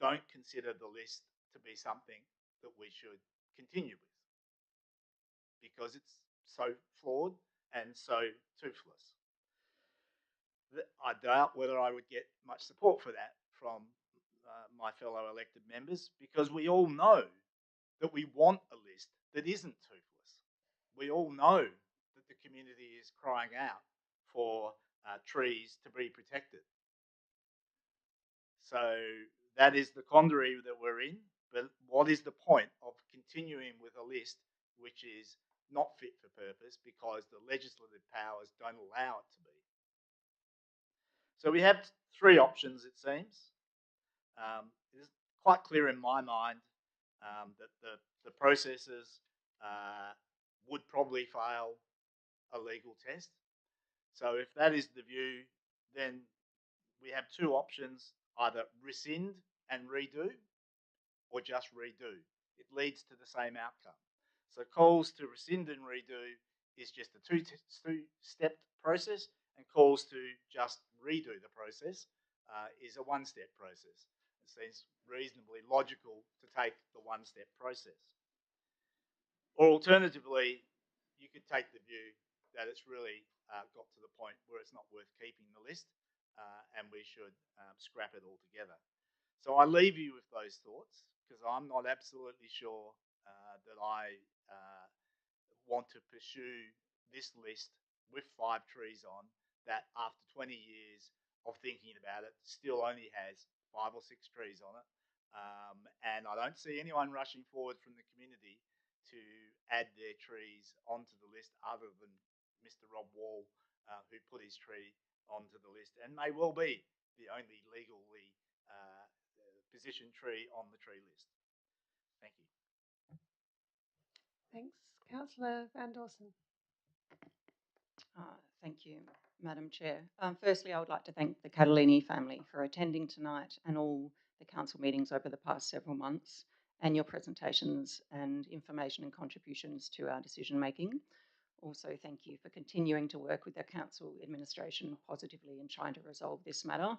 don't consider the list to be something that we should continue with because it's so flawed and so toothless. I doubt whether I would get much support for that from my fellow elected members because we all know that we want a list that isn't toothless. We all know that the community is crying out for trees to be protected. So that is the quandary that we're in. But what is the point of continuing with a list which is not fit for purpose because the legislative powers don't allow it to be? So we have three options, it seems. It is quite clear in my mind that the processes would probably fail a legal test. So if that is the view, then we have two options, either rescind and redo or just redo. It leads to the same outcome. So calls to rescind and redo is just a two-step process, and calls to just redo the process is a one-step process. It seems reasonably logical to take the one-step process. Or alternatively, you could take the view that it's really got to the point where it's not worth keeping the list and we should scrap it altogether. So I leave you with those thoughts because I'm not absolutely sure that I want to pursue this list with 5 trees on that after 20 years of thinking about it still only has 5 or 6 trees on it. And I don't see anyone rushing forward from the community to add their trees onto the list other than Mr. Rob Wall, who put his tree onto the list and may well be the only legally positioned tree on the tree list. Thank you. Thanks. Councillor Van Dawson. Thank you, Madam Chair. Firstly, I would like to thank the Catalini family for attending tonight and all the council meetings over the past several months and your presentations and information and contributions to our decision making. Also, thank you for continuing to work with the council administration positively in trying to resolve this matter.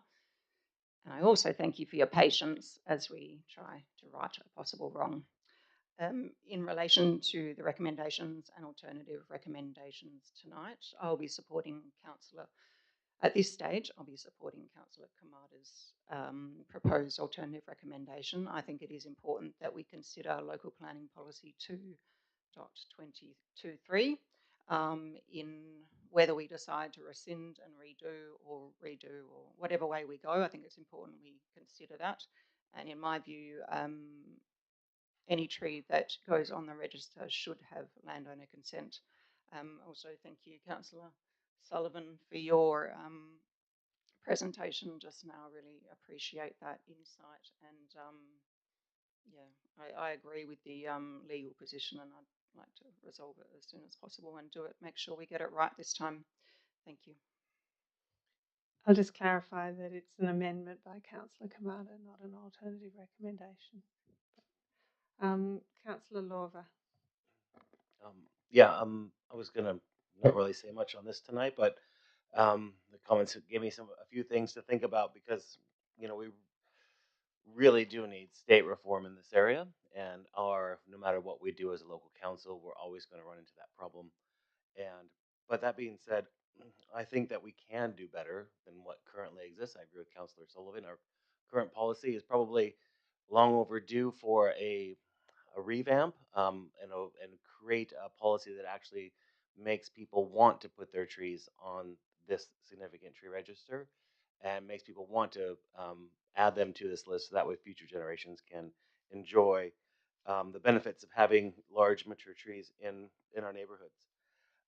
And I also thank you for your patience as we try to right a possible wrong. In relation to the recommendations and alternative recommendations tonight, I'll be supporting at this stage, I'll be supporting Councillor Kamada's proposed alternative recommendation. I think it is important that we consider local planning policy 2.22.3 in whether we decide to rescind and redo or whatever way we go. I think it's important we consider that. And in my view, any tree that goes on the register should have landowner consent. Also, thank you, Councillor Sullivan, for your presentation just now. Really appreciate that insight. And yeah, I agree with the legal position, and I'd like to resolve it as soon as possible and make sure we get it right this time. Thank you. I'll just clarify that it's an amendment by Councillor Kamada, not an alternative recommendation. Councillor Lorver. I was going to not really say much on this tonight, but the comments gave me a few things to think about because, you know, we really do need state reform in this area, and no matter what we do as a local council, we're always going to run into that problem. But that being said, I think that we can do better than what currently exists. I agree with Councillor Sullivan. Our current policy is probably long overdue for a revamp and create a policy that actually makes people want to put their trees on this significant tree register and makes people want to add them to this list so that way future generations can enjoy the benefits of having large mature trees in our neighborhoods.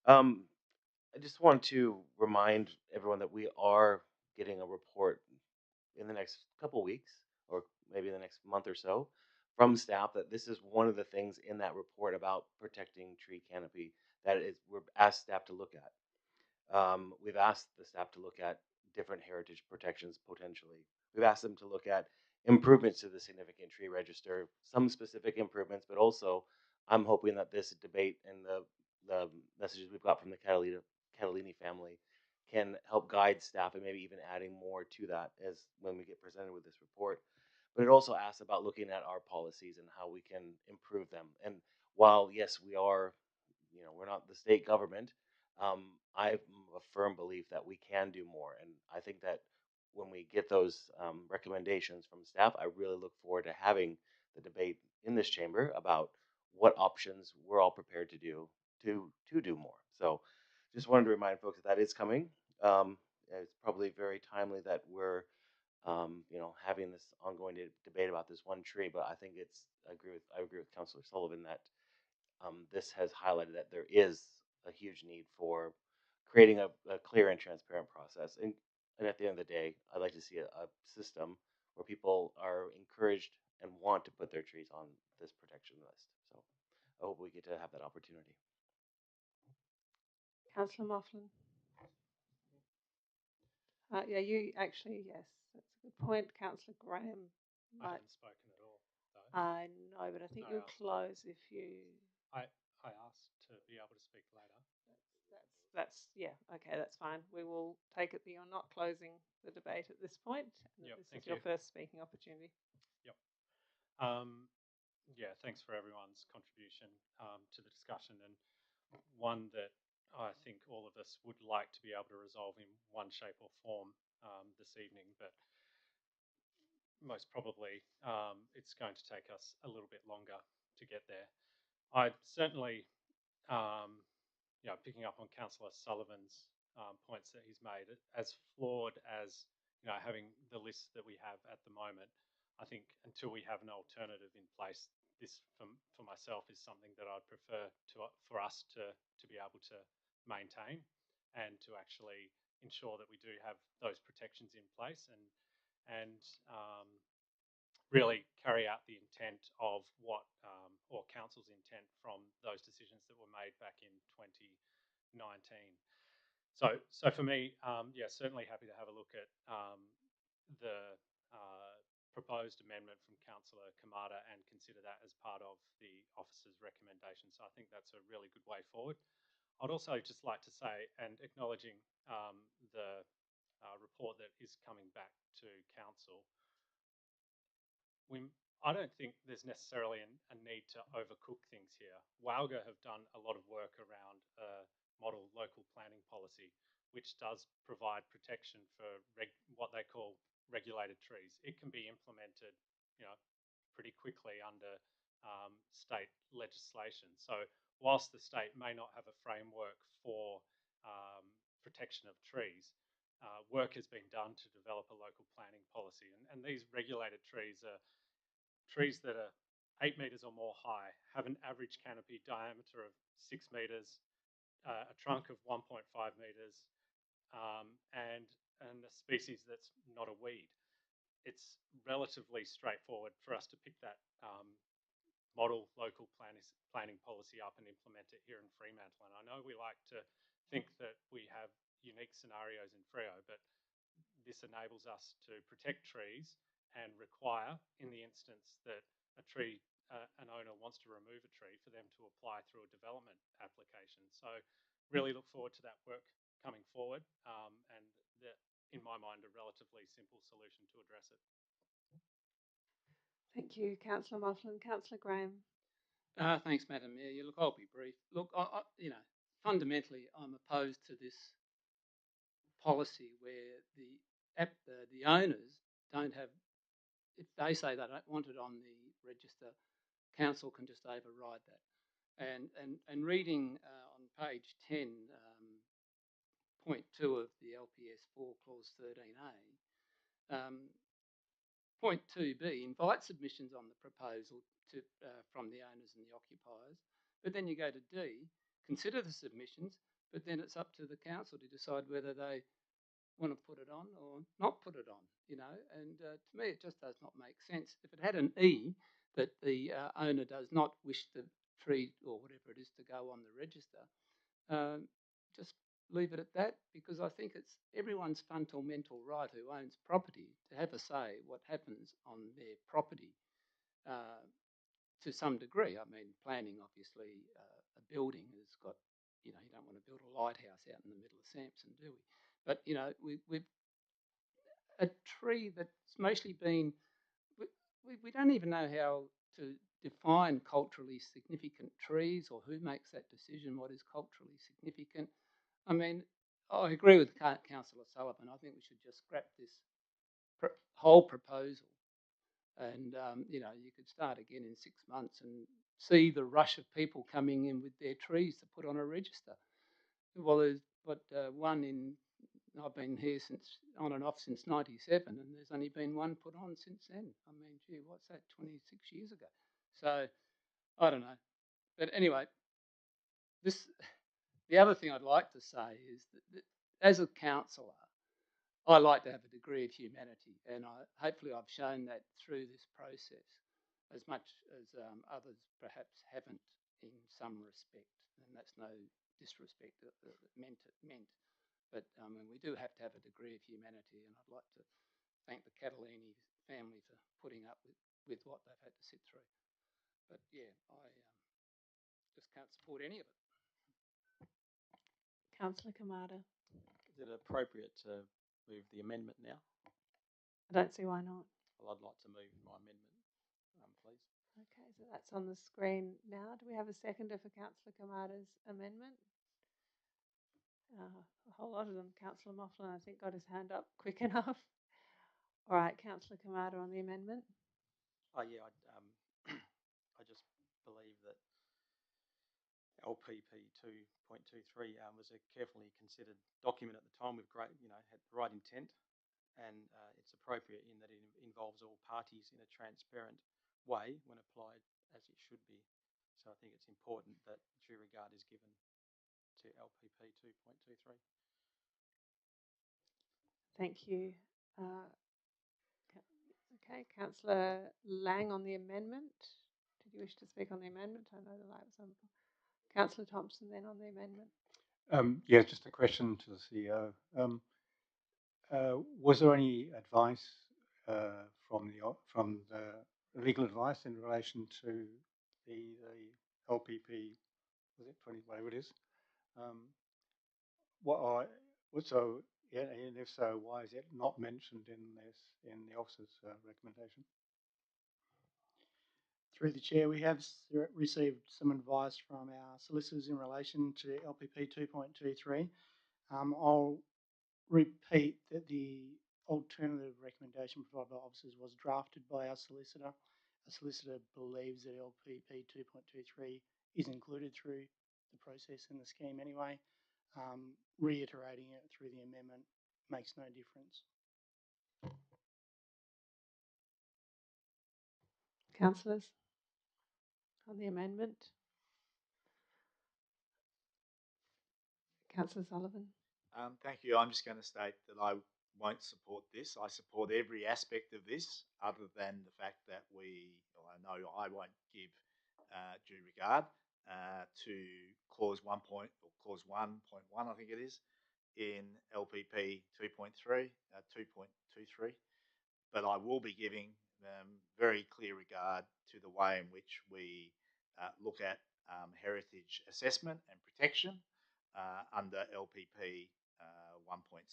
I just want to remind everyone that we are getting a report in the next couple weeks or maybe in the next month or so from staff that this is one of the things in that report about protecting tree canopy that we're asked staff to look at. We've asked the staff to look at different heritage protections potentially. We've asked them to look at improvements to the significant tree register, some specific improvements, but also I'm hoping that this debate and the messages we've got from the Catalini family can help guide staff and maybe even adding more to that as when we get presented with this report. But it also asks about looking at our policies and how we can improve them. And while yes, we are, we're not the state government, I'm a firm belief that we can do more. And I think that when we get those recommendations from staff, I really look forward to having the debate in this chamber about what options we're all prepared to do to do more. So just wanted to remind folks that is coming. It's probably very timely that we're having this ongoing debate about this one tree, but I think I agree with Councillor Sullivan that this has highlighted that there is a huge need for creating a clear and transparent process. And at the end of the day, I'd like to see a system where people are encouraged and want to put their trees on this protection list. So I hope we get to have that opportunity. Councillor Moughlin. Yeah, you actually, yes, that's a good point. Councillor Graham. I haven't spoken at all, though. I know, but I think you'll close if you. I asked to be able to speak later. That's yeah, okay, that's fine. We will take it that you're not closing the debate at this point. And Yep, this is your first speaking opportunity. Yep. Yeah, thanks for everyone's contribution to the discussion, and one that I think all of us would like to be able to resolve in one shape or form this evening, but most probably it's going to take us a little bit longer to get there. I certainly, picking up on Councillor Sullivan's points that he's made, as flawed as having the list that we have at the moment, I think until we have an alternative in place, this for myself is something that I'd prefer for us to be able to maintain and to actually ensure that we do have those protections in place and really carry out the intent of what or council's intent from those decisions that were made back in 2019. So for me, certainly happy to have a look at the proposed amendment from Councillor Kamada and consider that as part of the officer's recommendation. So I think that's a really good way forward. I'd also just like to say, and acknowledging the report that is coming back to council, I don't think there's necessarily a need to overcook things here. WALGA have done a lot of work around a model local planning policy, which does provide protection for what they call regulated trees. It can be implemented, pretty quickly under state legislation. So whilst the state may not have a framework for protection of trees, work has been done to develop a local planning policy. And these regulated trees are trees that are 8 metres or more high, have an average canopy diameter of 6 metres, a trunk of 1.5 metres, and a species that's not a weed. It's relatively straightforward for us to pick that model local planning policy up and implement it here in Fremantle. And I know we like to think that we have unique scenarios in Freo, but this enables us to protect trees and require, in the instance that an owner wants to remove a tree, for them to apply through a development application. So really look forward to that work coming forward and in my mind, a relatively simple solution to address it. Thank you, Councillor Moughlin. Councillor Graham. Thanks, Madam Mayor. Look, I'll be brief. Look, fundamentally, I'm opposed to this policy where the owners don't have. If they say they don't want it on the register, council can just override that. And reading on page 10, point 2 of the LPS 4 clause 13A, point 2B invites submissions on the proposal from the owners and the occupiers, but then you go to D, consider the submissions, but then it's up to the council to decide whether they want to put it on or not put it on, and to me it just does not make sense. If it had an E, that the owner does not wish the tree or whatever it is to go on the register, just leave it at that, because I think it's everyone's fundamental right who owns property to have a say what happens on their property to some degree. I mean, planning, obviously, a building has got, you don't want to build a lighthouse out in the middle of Samson, do we? But, we've a tree that's mostly been, we don't even know how to define culturally significant trees or who makes that decision, what is culturally significant. I mean, I agree with Councillor Sullivan. I think we should just scrap this whole proposal. And, you could start again in 6 months and see the rush of people coming in with their trees to put on a register. Well, there's one in, I've been here on and off since 97, and there's only been one put on since then. I mean, gee, what's that, 26 years ago? So, I don't know. But anyway, the other thing I'd like to say is that as a councillor, I like to have a degree of humanity, and hopefully I've shown that through this process, as much as others perhaps haven't in some respect, and that's no disrespect meant. But we do have to have a degree of humanity, and I'd like to thank the Catalini family for putting up with what they've had to sit through. But yeah, I just can't support any of it. Councillor Kamada. Is it appropriate to move the amendment now? I don't see why not. Well, I'd like to move my amendment, please. Okay, so that's on the screen now. Do we have a seconder for Councillor Kamada's amendment? A whole lot of them. Councillor Mofflin, I think, got his hand up quick enough. All right, Councillor Kamada on the amendment. Oh yeah, I just believe that LPP 2.23 was a carefully considered document at the time with great, had the right intent, and it's appropriate in that it involves all parties in a transparent way when applied as it should be. So I think it's important that due regard is given to LPP 2.23. Thank you. Okay, Councillor Lang on the amendment. Did you wish to speak on the amendment? I know the light was on. Councillor Thompson then on the amendment. Yeah, just a question to the CEO. Was there any advice from the legal advice in relation to the LPP? Was it 20, whatever it is? And if so, why is it not mentioned in the officer's recommendation? Through the chair, we have received some advice from our solicitors in relation to LPP 2.23. I'll repeat that the alternative recommendation provided by officers was drafted by our solicitor. Our solicitor believes that LPP 2.23 is included through the process in the scheme anyway. Reiterating it through the amendment makes no difference. Councillors on the amendment. Councillor Sullivan. Thank you. I'm just going to state that I won't support this. I support every aspect of this, other than the fact that I know I won't give due regard to clause 1.1, I think it is, in LPP 2.3, 2.23. But I will be giving very clear regard to the way in which we look at heritage assessment and protection under LPP 1.6,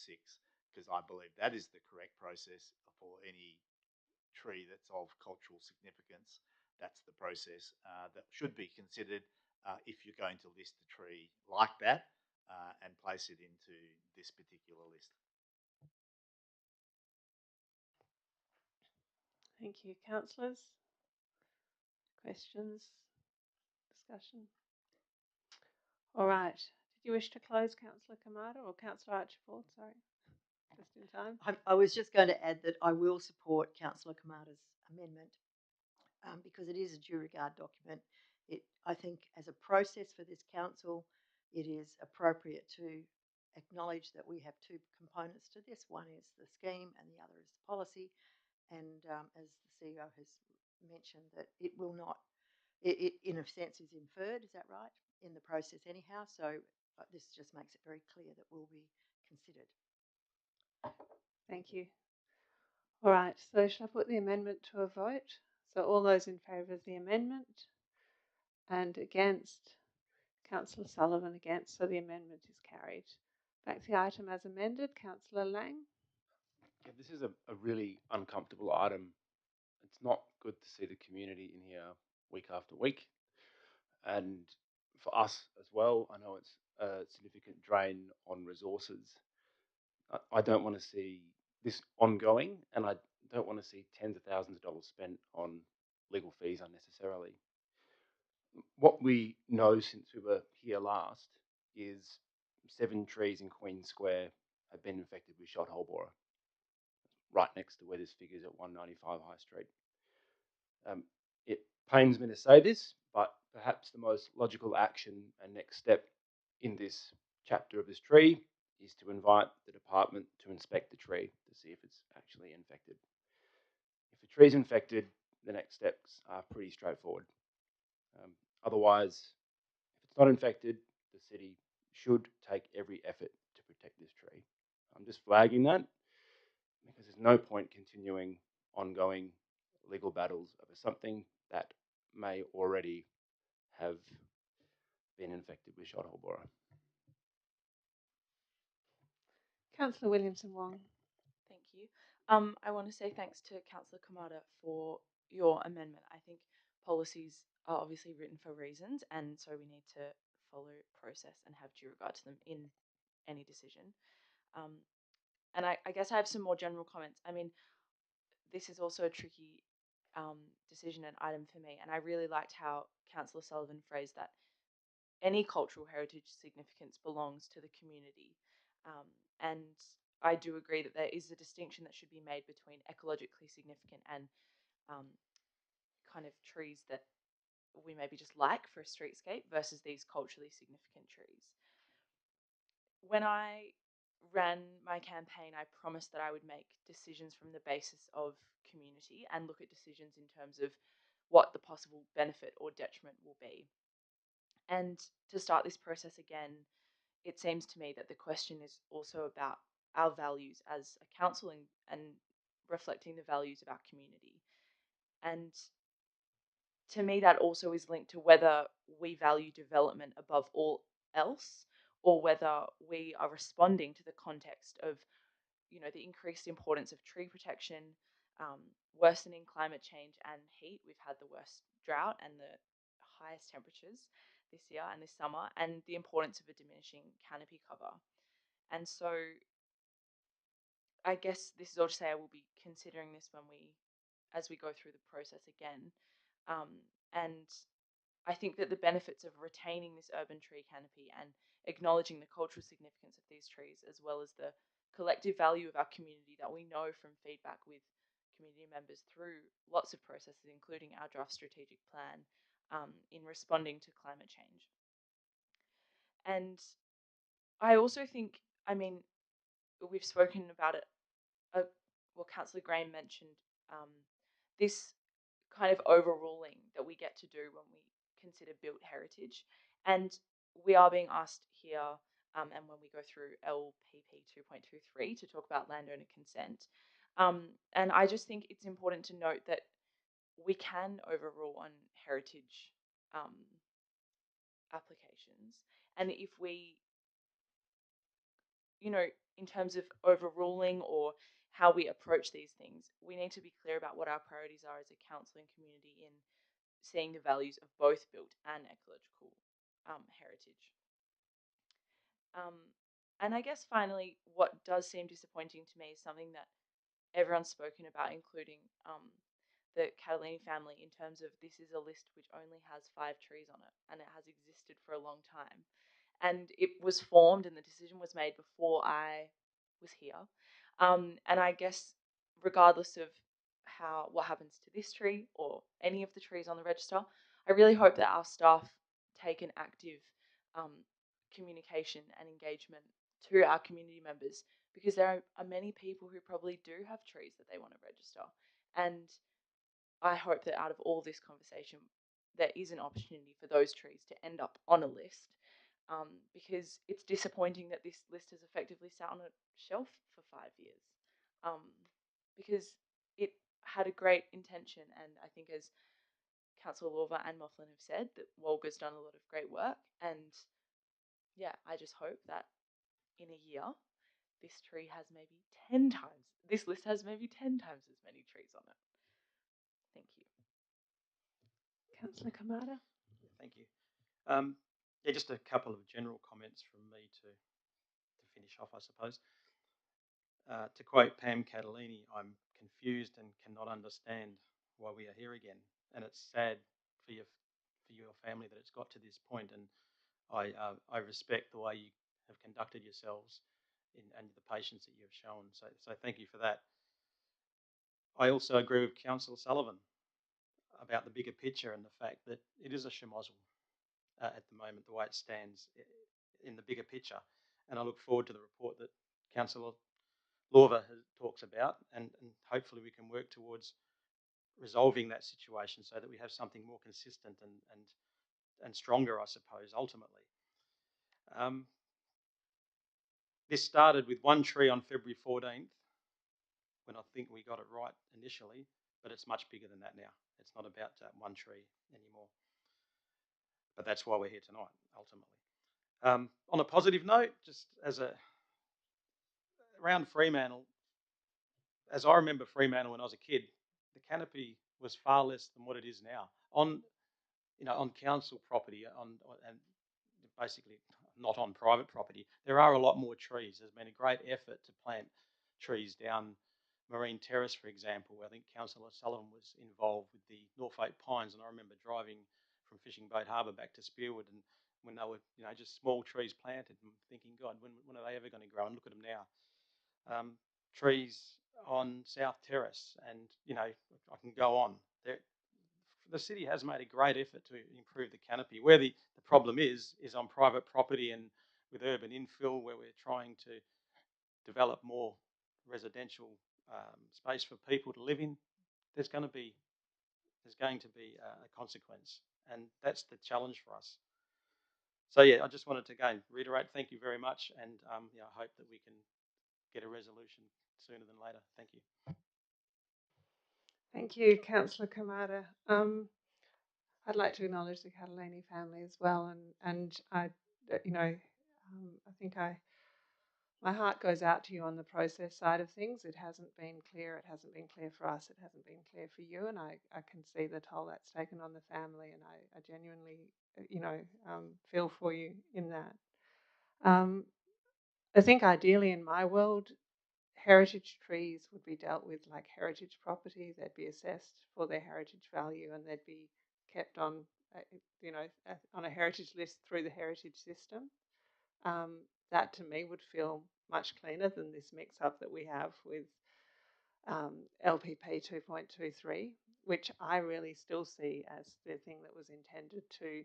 because I believe that is the correct process for any tree that's of cultural significance. That's the process that should be considered if you're going to list a tree like that and place it into this particular list. Thank you. Councillors? Questions? Discussion? All right. Did you wish to close, Councillor Kamada, or Councillor Archibald? Sorry, just in time. I was just going to add that I will support Councillor Kamada's amendment because it is a due regard document. I think as a process for this council, it is appropriate to acknowledge that we have two components to this. One is the scheme and the other is the policy. And as the CEO has mentioned, that it will not, it in a sense is inferred, is that right, in the process anyhow? So this just makes it very clear that will be considered. Thank you. All right, so shall I put the amendment to a vote? So all those in favour of the amendment and against, Councillor Sullivan against, so the amendment is carried. Back to the item as amended, Councillor Lang. Yeah, this is a really uncomfortable item. It's not good to see the community in here week after week. And for us as well, I know it's a significant drain on resources. I don't want to see this ongoing, and I don't want to see tens of thousands of dollars spent on legal fees unnecessarily. What we know since we were here last is 7 trees in Queen Square have been infected with shot hole borer, right next to where this figures at 195 High Street. It pains me to say this, but perhaps the most logical action and next step in this chapter of this tree is to invite the department to inspect the tree to see if it's actually infected. If the tree's infected, the next steps are pretty straightforward. Otherwise, if it's not infected, the city should take every effort to protect this tree. I'm just flagging that because there's no point continuing ongoing legal battles over something that may already have been infected with shot hole borer. Councillor Williamson-Wong. Thank you. I want to say thanks to Councillor Kamada for your amendment. I think policies are obviously written for reasons, and so we need to follow process and have due regard to them in any decision. And I guess I have some more general comments. I mean, this is also a tricky decision and item for me, and I really liked how Councillor Sullivan phrased that any cultural heritage significance belongs to the community. And I do agree that there is a distinction that should be made between ecologically significant and kind of trees that we maybe just like for a streetscape versus these culturally significant trees. When I ran my campaign, I promised that I would make decisions from the basis of community and look at decisions in terms of what the possible benefit or detriment will be. And to start this process again, it seems to me that the question is also about our values as a council and reflecting the values of our community. And to me, that also is linked to whether we value development above all else, or whether we are responding to the context of, you know, the increased importance of tree protection, worsening climate change and heat. We've had the worst drought and the highest temperatures this year and this summer, and the importance of a diminishing canopy cover. And so I guess this is all to say I will be considering this as we go through the process again. And I think that the benefits of retaining this urban tree canopy and acknowledging the cultural significance of these trees, as well as the collective value of our community that we know from feedback with community members through lots of processes, including our draft strategic plan, in responding to climate change. And I also think, I mean, we've spoken about it, well, Councillor Graham mentioned this kind of overruling that we get to do when we consider built heritage. And we are being asked here, and when we go through LPP 2.23 to talk about landowner consent. And I just think it's important to note that we can overrule on heritage applications. And if we, you know, in terms of overruling or how we approach these things, we need to be clear about what our priorities are as a council and community in seeing the values of both built and ecological heritage. And I guess finally, what does seem disappointing to me is something that everyone's spoken about, including the Catalini family, in terms of this is a list which only has 5 trees on it, and it has existed for a long time. And it was formed and the decision was made before I was here. And I guess regardless of what happens to this tree or any of the trees on the register, I really hope that our staff take an active communication and engagement to our community members, because there are many people who probably do have trees that they want to register. And I hope that out of all this conversation, there is an opportunity for those trees to end up on a list because it's disappointing that this list has effectively sat on a shelf for 5 years, because it had a great intention, and I think as Councillor Lorva and Moughlin have said, that Walga's done a lot of great work, and yeah, I just hope that in a year this tree has maybe 10 times, this list has maybe 10 times as many trees on it. Thank you. Councillor Kamada. Thank you. Yeah, just a couple of general comments from me to finish off, I suppose. To quote Pam Catalini, I'm confused and cannot understand why we are here again, and it's sad for your family that it's got to this point. And I respect the way you have conducted yourselves and the patience that you have shown. So thank you for that. I also agree with Councillor Sullivan about the bigger picture and the fact that it is a schmozzle at the moment, the way it stands in the bigger picture. And I look forward to the report that Councillor Lorva talks about, and hopefully we can work towards resolving that situation so that we have something more consistent and stronger, I suppose, ultimately. This started with one tree on February 14th, when I think we got it right initially, but it's much bigger than that now. It's not about one tree anymore. But that's why we're here tonight, ultimately. On a positive note, just around Fremantle, as I remember Fremantle when I was a kid, the canopy was far less than what it is now. On council property, and basically not on private property, there are a lot more trees. There's been a great effort to plant trees down Marine Terrace, for example. I think Councillor Sullivan was involved with the Norfolk Pines, and I remember driving from Fishing Boat Harbour back to Spearwood, and when they were just small trees planted, and thinking, God, when are they ever going to grow? And look at them now. Trees on South Terrace, and I can go on. The city has made a great effort to improve the canopy. Where the problem is on private property and with urban infill, where we're trying to develop more residential space for people to live in. There's going to be a consequence, and that's the challenge for us. So yeah, I just wanted to again reiterate, thank you very much, and I hope that we can get a resolution sooner than later. Thank you. Thank you, Councillor Kamada. I'd like to acknowledge the Catalini family as well, and I think my heart goes out to you on the process side of things. It hasn't been clear. It hasn't been clear for us. It hasn't been clear for you, and I can see the toll that's taken on the family, and I genuinely, feel for you in that. I think ideally in my world, heritage trees would be dealt with like heritage property. They'd be assessed for their heritage value, and they'd be kept on, on a heritage list through the heritage system. That to me would feel much cleaner than this mix-up that we have with LPP 2.23, which I really still see as the thing that was intended to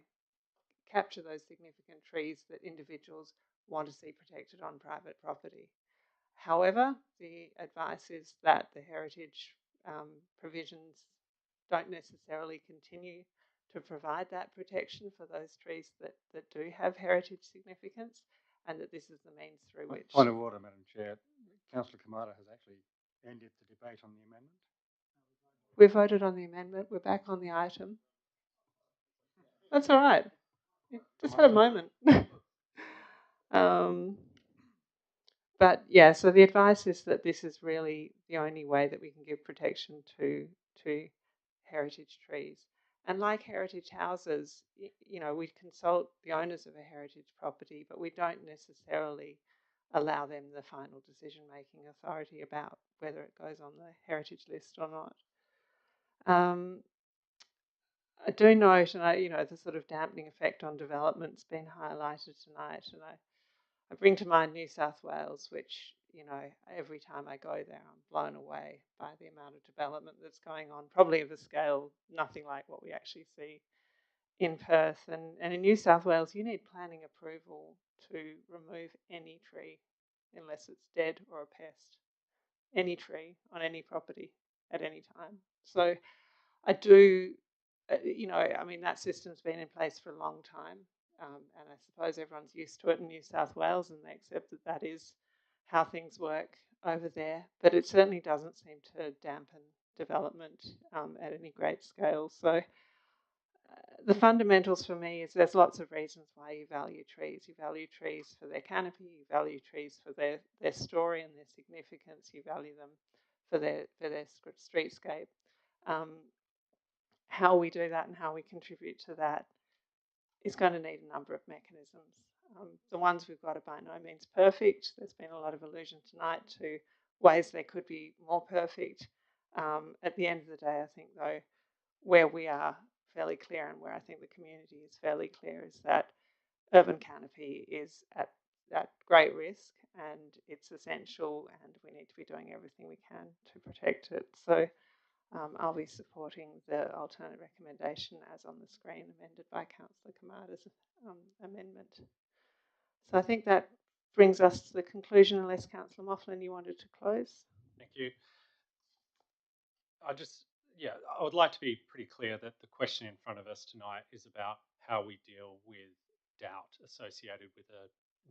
capture those significant trees that individuals want to see protected on private property. However, the advice is that the heritage provisions don't necessarily continue to provide that protection for those trees that do have heritage significance, and that this is the means through which... Point of order, Madam Chair. Councillor Kamada has actually ended the debate on the amendment. We voted on the amendment. We're back on the item. That's all right. Just had a moment. But yeah, so the advice is that this is really the only way that we can give protection to heritage trees. And like heritage houses, we consult the owners of a heritage property, but we don't necessarily allow them the final decision-making authority about whether it goes on the heritage list or not. I do note, and the sort of dampening effect on development's been highlighted tonight, and I bring to mind New South Wales, which, every time I go there, I'm blown away by the amount of development that's going on, probably of a scale nothing like what we actually see in Perth. And in New South Wales, you need planning approval to remove any tree unless it's dead or a pest. Any tree on any property at any time. So I do, that system's been in place for a long time. and I suppose everyone's used to it in New South Wales and they accept that that is how things work over there. But it certainly doesn't seem to dampen development at any great scale. So the fundamentals for me is there's lots of reasons why you value trees. You value trees for their canopy, you value trees for their story and their significance, you value them for their streetscape. How we do that and how we contribute to that is going to need a number of mechanisms. The ones we've got are by no means perfect. There's been a lot of allusion tonight to ways they could be more perfect. At the end of the day, I think, though, where we are fairly clear and where I think the community is fairly clear is that urban canopy is at great risk and it's essential and we need to be doing everything we can to protect it. So I'll be supporting the alternate recommendation as on the screen, amended by Councillor Kamada's amendment. So I think that brings us to the conclusion, unless Councillor Mofflin, you wanted to close. Thank you. I would like to be pretty clear that the question in front of us tonight is about how we deal with doubt associated with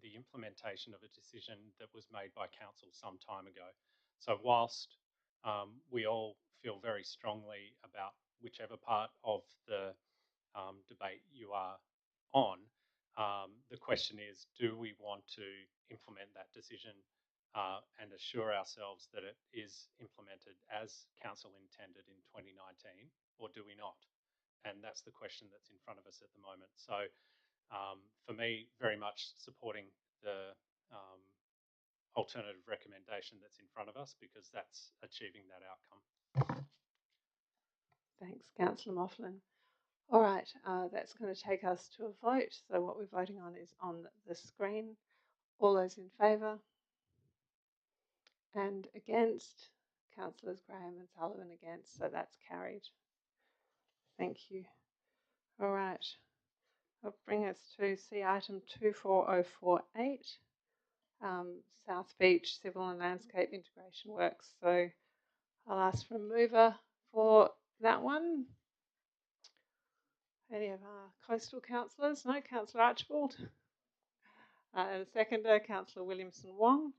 the implementation of a decision that was made by council some time ago. So whilst we all feel very strongly about whichever part of the debate you are on, the question is, do we want to implement that decision and assure ourselves that it is implemented as council intended in 2019, or do we not? And that's the question that's in front of us at the moment. So for me, very much supporting the alternative recommendation that's in front of us, because that's achieving that outcome. Thanks, Councillor Mofflin. All right, that's going to take us to a vote. So what we're voting on is on the screen. All those in favour? And against? Councillors Graham and Sullivan against, so that's carried. Thank you. All right, I'll bring us to see item 24048, South Beach Civil and Landscape Integration Works. So I'll ask for a mover for that one. Any of our coastal councillors? No, Councillor Archibald. And a seconder, Councillor Williamson Wong.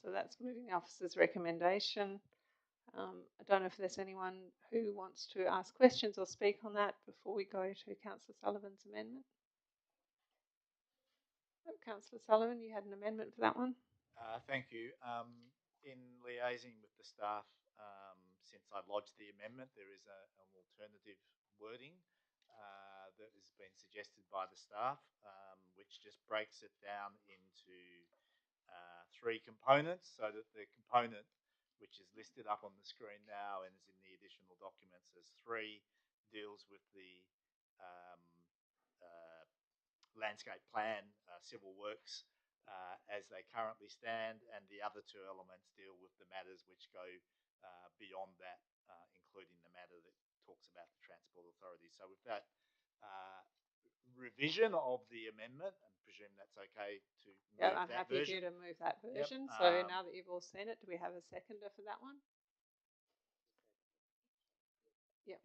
So that's moving the officer's recommendation. I don't know if there's anyone who wants to ask questions or speak on that before we go to Councillor Sullivan's amendment. Oh, Councillor Sullivan, you had an amendment for that one? Thank you. In liaising with the staff, since I lodged the amendment, there is an alternative wording that has been suggested by the staff, which just breaks it down into 3 components, so that the component which is listed up on the screen now and is in the additional documents as 3 deals with the landscape plan, civil works as they currently stand, and the other 2 elements deal with the matters which go beyond that, including the matter that talks about the Transport Authority. So with that revision of the amendment, I presume that's okay to move yeah, I'm that happy version. for you to move that version. Yep. So now that you've all seen it, do we have a seconder for that one? Yep.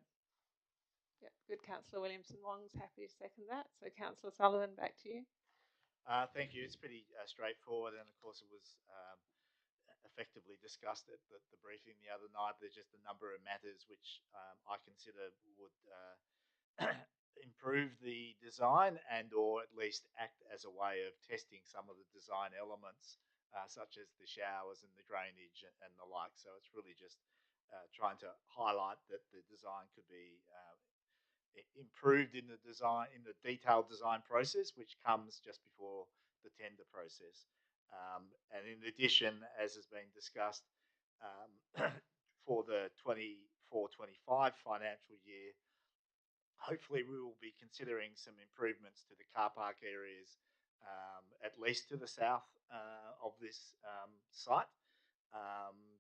Yep. Good. Councillor Williamson Wong's happy to second that. So Councillor Sullivan, back to you. Thank you. It's pretty straightforward, and of course it was effectively discussed at the briefing the other night. There's just a number of matters which I consider would improve the design and or at least act as a way of testing some of the design elements, such as the showers and the drainage and the like. So it's really just trying to highlight that the design could be improved in the design, in the detailed design process, which comes just before the tender process. And in addition, as has been discussed, for the 24-25 financial year, hopefully we will be considering some improvements to the car park areas, at least to the south of this site,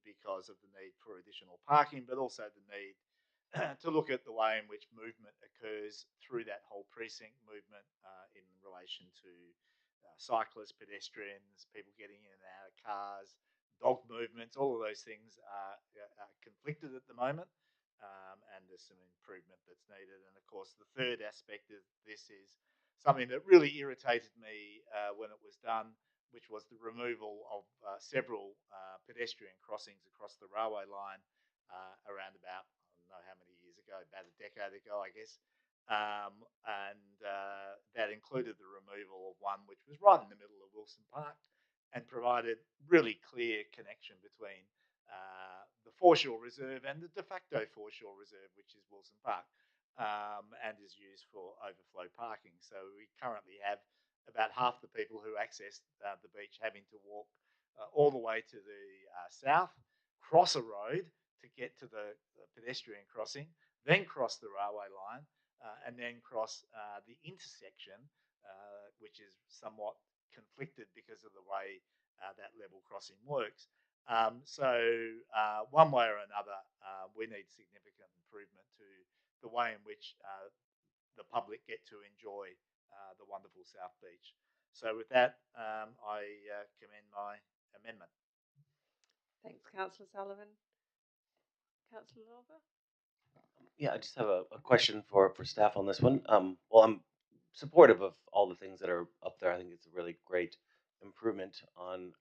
because of the need for additional parking, but also the need to look at the way in which movement occurs through that whole precinct, movement in relation to cyclists, pedestrians, people getting in and out of cars, dog movements. All of those things are conflicted at the moment. and there's some improvement that's needed. And of course, the third aspect of this is something that really irritated me when it was done, which was the removal of several pedestrian crossings across the railway line around about, I don't know how many years ago, about a decade ago, I guess. That included the removal of one which was right in the middle of Wilson Park and provided really clear connection between the foreshore reserve and the de facto foreshore reserve, which is Wilson Park, and is used for overflow parking. So we currently have about half the people who access the beach having to walk all the way to the south, cross a road to get to the pedestrian crossing, then cross the railway line, and then cross the intersection, which is somewhat conflicted because of the way that level crossing works. One way or another, we need significant improvement to the way in which the public get to enjoy the wonderful South Beach. So with that, I commend my amendment. Thanks, Councillor Sullivan. Councillor Lorber? Yeah, I just have a question for staff on this one. Well, I'm supportive of all the things that are up there. I think it's a really great improvement on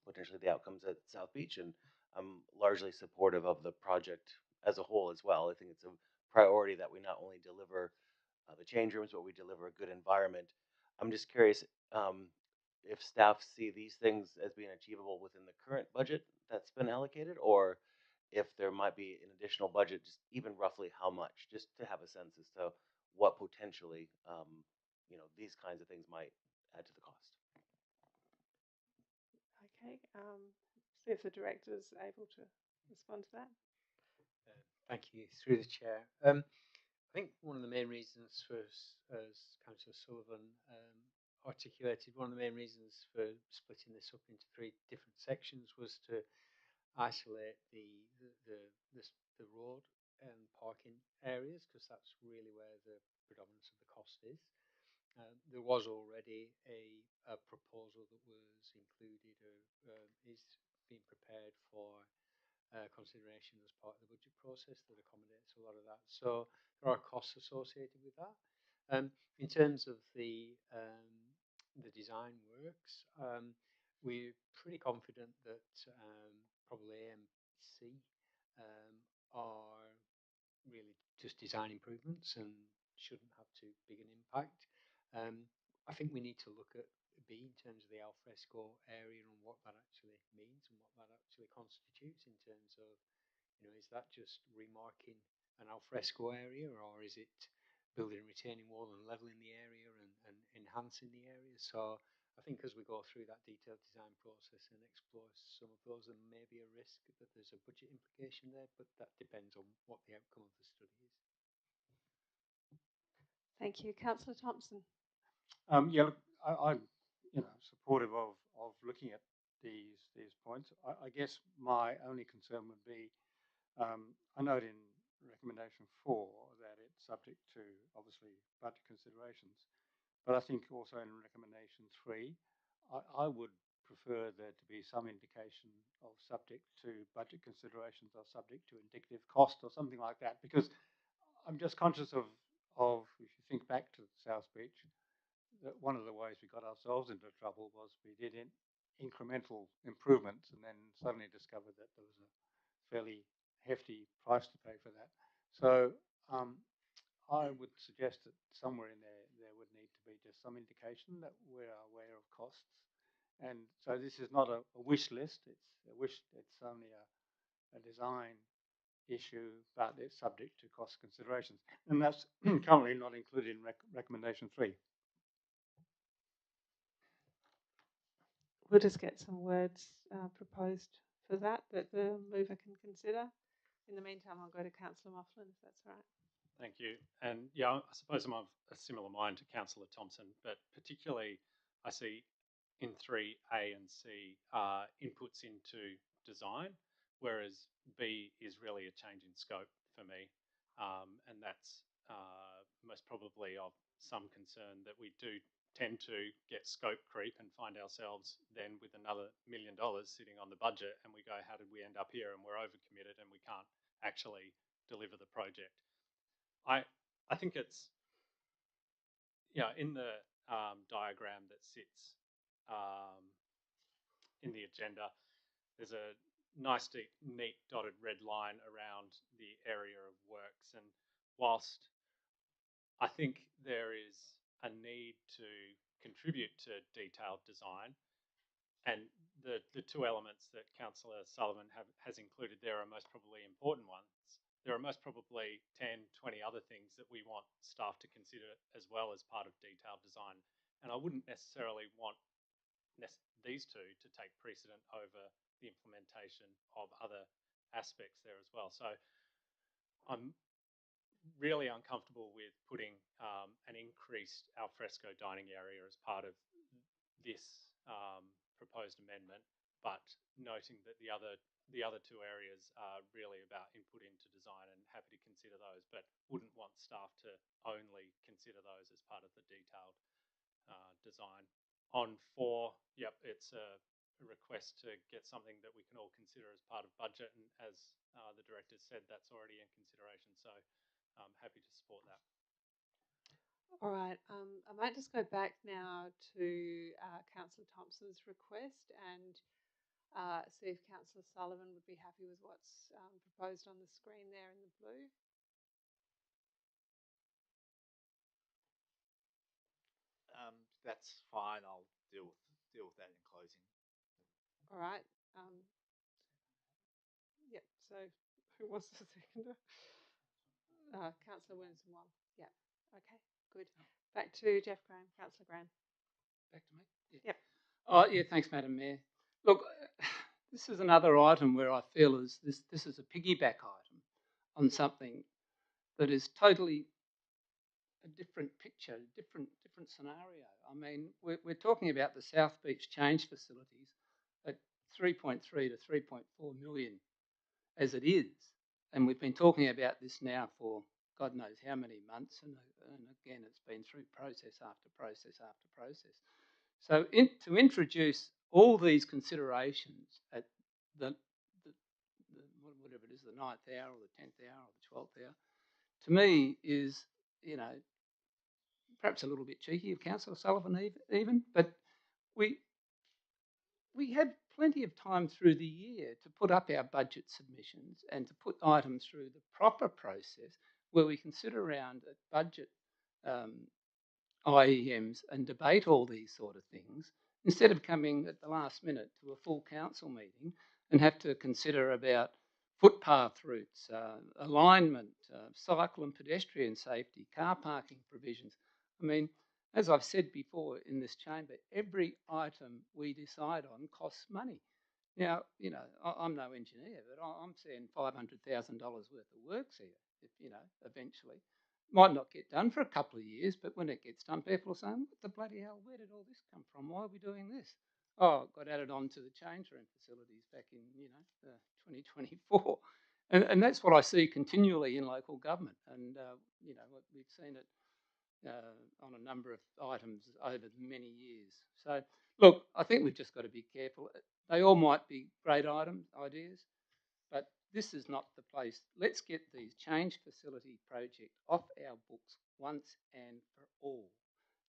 potentially the outcomes at South Beach, and I'm largely supportive of the project as a whole as well. I think it's a priority that we not only deliver the change rooms, but we deliver a good environment. I'm just curious if staff see these things as being achievable within the current budget that's been allocated, or if there might be an additional budget, just even roughly how much, just to have a sense as to what potentially, these kinds of things might add to the cost. Okay, see if the director is able to respond to that. Thank you, through the chair. I think one of the main reasons for, as Councillor Sullivan articulated, one of the main reasons for splitting this up into 3 different sections was to isolate the road and parking areas, because that's really where the predominance of the cost is. There was already a proposal that was included or is being prepared for consideration as part of the budget process that accommodates a lot of that. So there are costs associated with that. In terms of the design works, we're pretty confident that probably AMC are really just design improvements and shouldn't have too big an impact. I think we need to look at B in terms of the alfresco area and what that actually means and what that actually constitutes in terms of, is that just remarking an alfresco area, or is it building a retaining wall and leveling the area and enhancing the area? So I think as we go through that detailed design process and explore some of those, there may be a risk that there's a budget implication there, but that depends on what the outcome of the study is. Thank you. Councillor Thompson. Yeah, look, I'm supportive of looking at these points. I guess my only concern would be, I note in recommendation 4 that it's subject to obviously budget considerations, but I think also in recommendation 3, I would prefer there to be some indication of subject to budget considerations or subject to indicative cost or something like that, because I'm just conscious of if you think back to South Beach, that one of the ways we got ourselves into trouble was we did incremental improvements and then suddenly discovered that there was a fairly hefty price to pay for that. So I would suggest that somewhere in there would need to be just some indication that we're aware of costs. And so this is not a wish list. It's only a design issue, but it's subject to cost considerations. And that's currently not included in recommendation 3. We'll just get some words proposed for that the mover can consider. In the meantime, I'll go to Councillor Moughlin, if that's right. Thank you. And yeah, I suppose I'm of a similar mind to Councillor Thompson, but particularly I see in 3A and C inputs into design, whereas B is really a change in scope for me. And that's most probably of some concern that we do tend to get scope creep and find ourselves then with another $1 million sitting on the budget, and we go, how did we end up here? And we're overcommitted and we can't actually deliver the project. I think it's, in the diagram that sits in the agenda, there's a nice, neat dotted red line around the area of works. And whilst I think there is a need to contribute to detailed design, and the two elements that Councillor Sullivan has included there are most probably important ones. There are most probably 10, 20 other things that we want staff to consider as well as part of detailed design. And I wouldn't necessarily want these two to take precedent over the implementation of other aspects there as well. So I'm really uncomfortable with putting an increased alfresco dining area as part of this proposed amendment, but noting that the other two areas are really about input into design, and happy to consider those, but wouldn't want staff to only consider those as part of the detailed design. On 4, yep, it's a request to get something that we can all consider as part of budget, and as the director said, that's already in consideration, so I'm happy to support that. All right, I might just go back now to Councillor Thompson's request and see if Councillor Sullivan would be happy with what's proposed on the screen there in the blue. That's fine. I'll deal with that in closing. All right. Yep. So, who was the seconder? Councillor Williamson-Wong. Yeah. Okay. Good. Back to Jeff Graham. Councillor Graham. Back to me? Yeah. Yep. Oh, yeah, thanks, Madam Mayor. Look, this is another item where I feel is this is a piggyback item on something that is totally a different picture, different scenario. I mean, we're talking about the South Beach change facilities at 3.3 to 3.4 million as it is. And we've been talking about this now for God knows how many months, and again, it's been through process after process after process. So to introduce all these considerations at the whatever it is, the 9th hour or the 10th hour or the 12th hour, to me is, perhaps a little bit cheeky of Councillor Sullivan even, but we had plenty of time through the year to put up our budget submissions and to put items through the proper process where we can sit around at budget IEMs and debate all these sort of things, instead of coming at the last minute to a full council meeting and have to consider about footpath routes, alignment, cycle and pedestrian safety, car parking provisions. I mean, as I've said before in this chamber, every item we decide on costs money. Now, I'm no engineer, but I'm seeing $500,000 worth of works here, eventually. Might not get done for a couple of years, but when it gets done, people are saying, what the bloody hell, where did all this come from? Why are we doing this? Oh, it got added on to the change room facilities back in, 2024. And that's what I see continually in local government. And, we've seen it on a number of items over many years. So, look, I think we've just got to be careful. They all might be great ideas, but this is not the place. Let's get these change facility project off our books once and for all.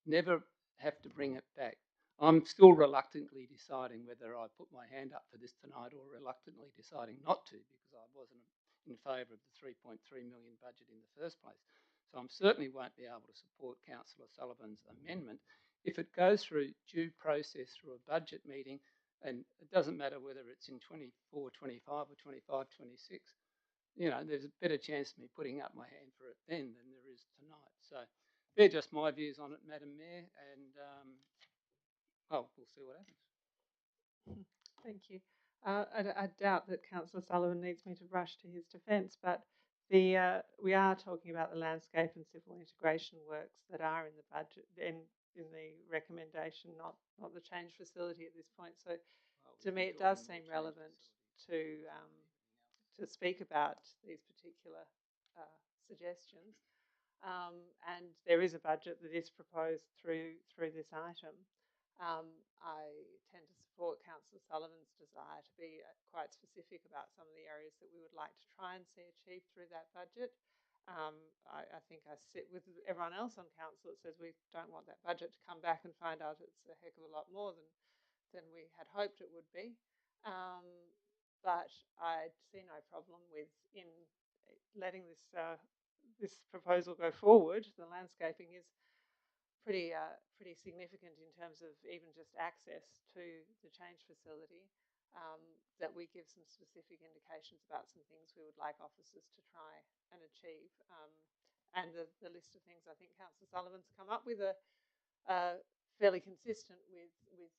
Never have to bring it back. I'm still reluctantly deciding whether I put my hand up for this tonight or reluctantly deciding not to, because I wasn't in favour of the 3.3 million budget in the first place. So I certainly won't be able to support Councillor Sullivan's amendment. If it goes through due process through a budget meeting, and it doesn't matter whether it's in 24, 25 or 25, 26, there's a better chance of me putting up my hand for it then than there is tonight. So they're just my views on it, Madam Mayor, and we'll see what happens. Thank you. I doubt that Councillor Sullivan needs me to rush to his defence, but we are talking about the landscape and civil integration works that are in the budget, in the recommendation, not the change facility at this point. So to me, it does seem relevant to speak about these particular suggestions. And there is a budget that is proposed through this item. I tend to support Councillor Sullivan's desire to be quite specific about some of the areas that we would like to try and see achieved through that budget. I think I sit with everyone else on council that says we don't want that budget to come back and find out it's a heck of a lot more than we had hoped it would be. But I see no problem with in letting this proposal go forward. The landscaping is pretty significant in terms of even just access to the change facility. That we give some specific indications about some things we would like officers to try and achieve. And the list of things I think Councillor Sullivan's come up with are fairly consistent with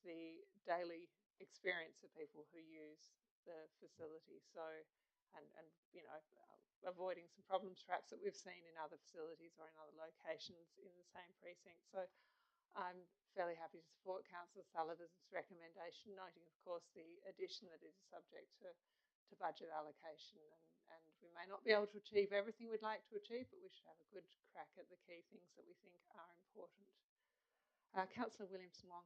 the daily experience of people who use the facility. So, and you know, avoiding some problems perhaps that we've seen in other facilities or in other locations in the same precinct. So I'm fairly happy to support Councillor Sullivan's recommendation, noting of course the addition that it is subject to budget allocation, and we may not be able to achieve everything we'd like to achieve, but we should have a good crack at the key things that we think are important. Councillor Williamson-Wong.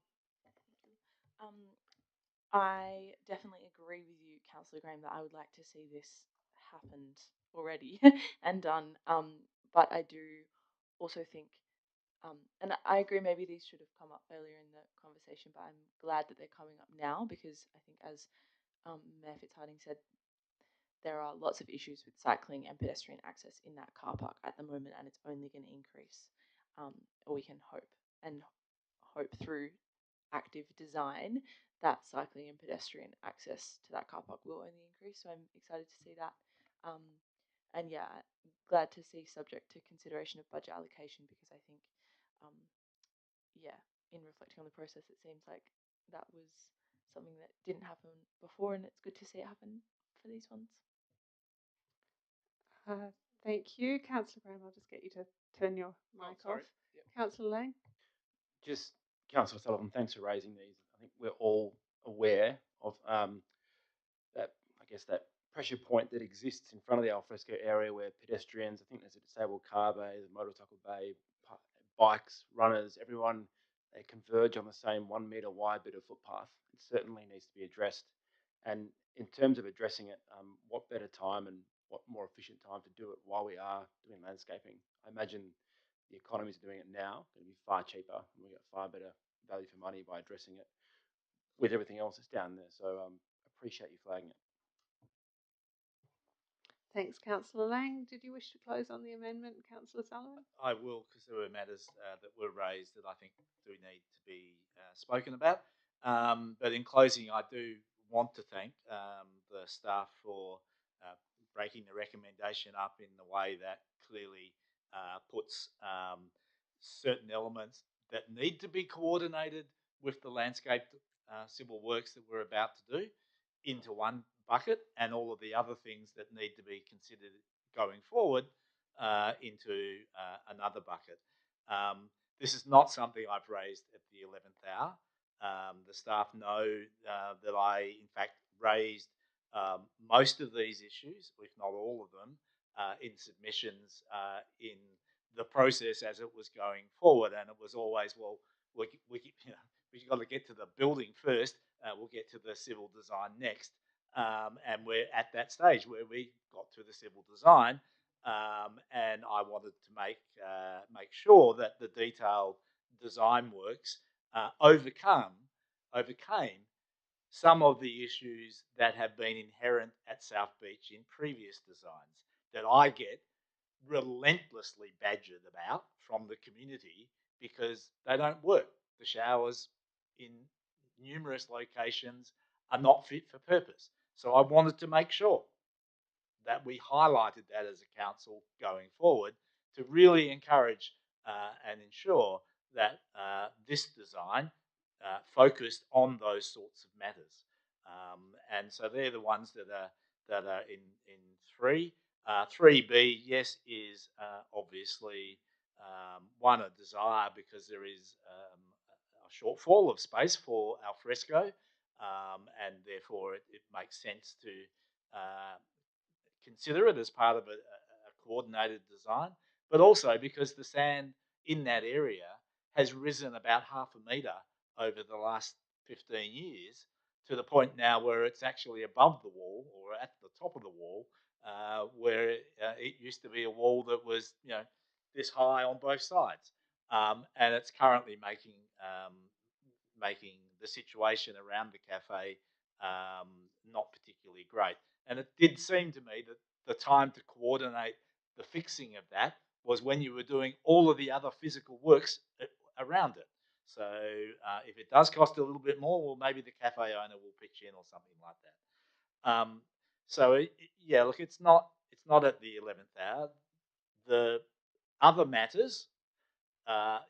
I definitely agree with you, Councillor Graham, that I would like to see this happened already and done. But I do also think, and I agree maybe these should have come up earlier in the conversation, but I'm glad that they're coming up now because I think as Mayor Fitzharding said, there are lots of issues with cycling and pedestrian access in that car park at the moment, and it's only going to increase. Or we can hope through active design that cycling and pedestrian access to that car park will only increase. So I'm excited to see that. And yeah, glad to see subject to consideration of budget allocation because I think, yeah, in reflecting on the process, it seems like that was something that didn't happen before, and it's good to see it happen for these ones. Thank you. Councillor Graham, I'll just get you to turn your mic off. Yep. Councillor Lang. Just, Councillor Sullivan, thanks for raising these. I think we're all aware of that, I guess, that pressure point that exists in front of the alfresco area where pedestrians, I think there's a disabled car bay, there's a motorcycle bay, bikes, runners, everyone, they converge on the same 1 metre wide bit of footpath. It certainly needs to be addressed. And in terms of addressing it, what better time and what more efficient time to do it while we are doing landscaping? I imagine the economies of doing it now going to be far cheaper, and we get far better value for money by addressing it with everything else that's down there. So appreciate you flagging it. Thanks, Councillor Lang. Did you wish to close on the amendment, Councillor Sullivan? I will, because there were matters that were raised that I think do need to be spoken about. But in closing, I do want to thank the staff for breaking the recommendation up in the way that clearly puts certain elements that need to be coordinated with the landscape civil works that we're about to do into one bucket, and all of the other things that need to be considered going forward into another bucket. This is not something I've raised at the 11th hour. The staff know that I, in fact, raised most of these issues, if not all of them, in submissions in the process as it was going forward, and it was always, well, we've got to get to the building first. We'll get to the civil design next, and we're at that stage where we got through the civil design, and I wanted to make sure that the detailed design works overcame some of the issues that have been inherent at South Beach in previous designs that I get relentlessly badgered about from the community because they don't work. The showers in numerous locations are not fit for purpose. So I wanted to make sure that we highlighted that as a council going forward to really encourage and ensure that this design focused on those sorts of matters. And so they're the ones that are in 3. 3B, yes, is obviously one, a desire because there is a shortfall of space for alfresco, and therefore it makes sense to consider it as part of a coordinated design, but also because the sand in that area has risen about 0.5 metre over the last 15 years to the point now where it's actually above the wall or at the top of the wall, where it used to be a wall that was, this high on both sides. And it's currently making the situation around the cafe not particularly great. And it did seem to me that the time to coordinate the fixing of that was when you were doing all of the other physical works around it. So if it does cost a little bit more, well, maybe the cafe owner will pitch in or something like that. Yeah, look, it's not at the 11th hour. The other matters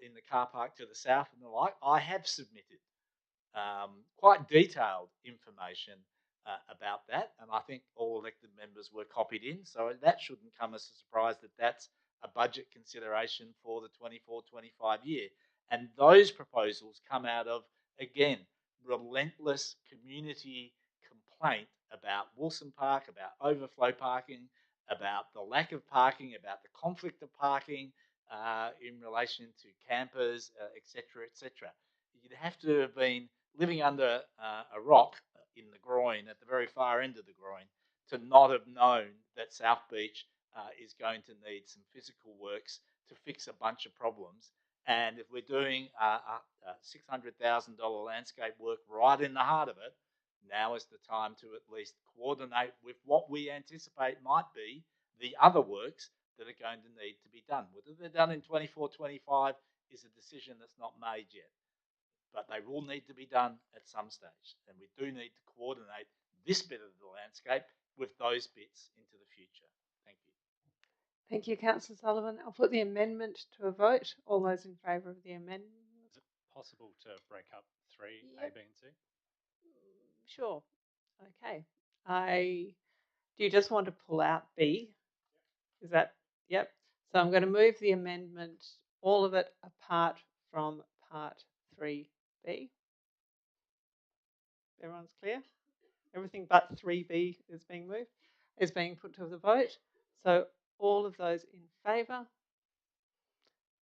in the car park to the south and the like, I have submitted quite detailed information about that, and I think all elected members were copied in, so that shouldn't come as a surprise that that's a budget consideration for the 24-25 year. And those proposals come out of, again, relentless community complaint about Wilson Park, about overflow parking, about the lack of parking, about the conflict of parking in relation to campers, etc., etc. You'd have to have been living under a rock in the groin, at the very far end of the groin, to not have known that South Beach is going to need some physical works to fix a bunch of problems. And if we're doing $600,000 landscape work right in the heart of it, now is the time to at least coordinate with what we anticipate might be the other works that are going to need to be done. Whether they're done in 24-25 is a decision that's not made yet, but they will need to be done at some stage. And we do need to coordinate this bit of the landscape with those bits into the future. Thank you. Thank you, Councillor Sullivan. I'll put the amendment to a vote. All those in favour of the amendment? Is it possible to break up 3, Yep. A, B and C? Sure. Okay. Do you just want to pull out B? Is that, yep. So I'm going to move the amendment, all of it apart from part 3B. Everyone's clear? Everything but 3B is being moved, is being put to the vote. So all of those in favour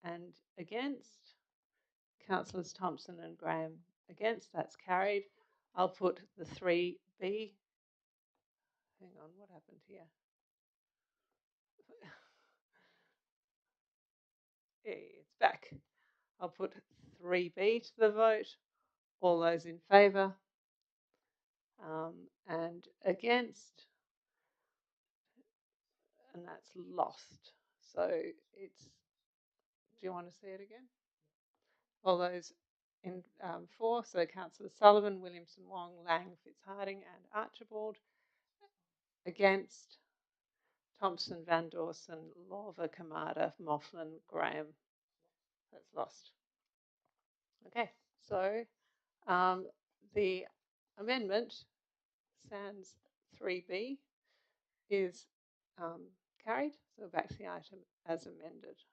and against, Councillors Thompson and Graham against, that's carried. I'll put the 3B. Hang on, what happened here? It's back. I'll put 3B to the vote. All those in favour and against, and that's lost. So it's, do you want to see it again? All those in for, so Councillor Sullivan, Williamson, Wong, Lang, Fitzharding and Archibald. Against, Thompson, Van Dawson, Lawver, Kamada, Mofflin, Graham. That's lost. Okay, so the amendment, sans 3B, is carried. So back to the item as amended.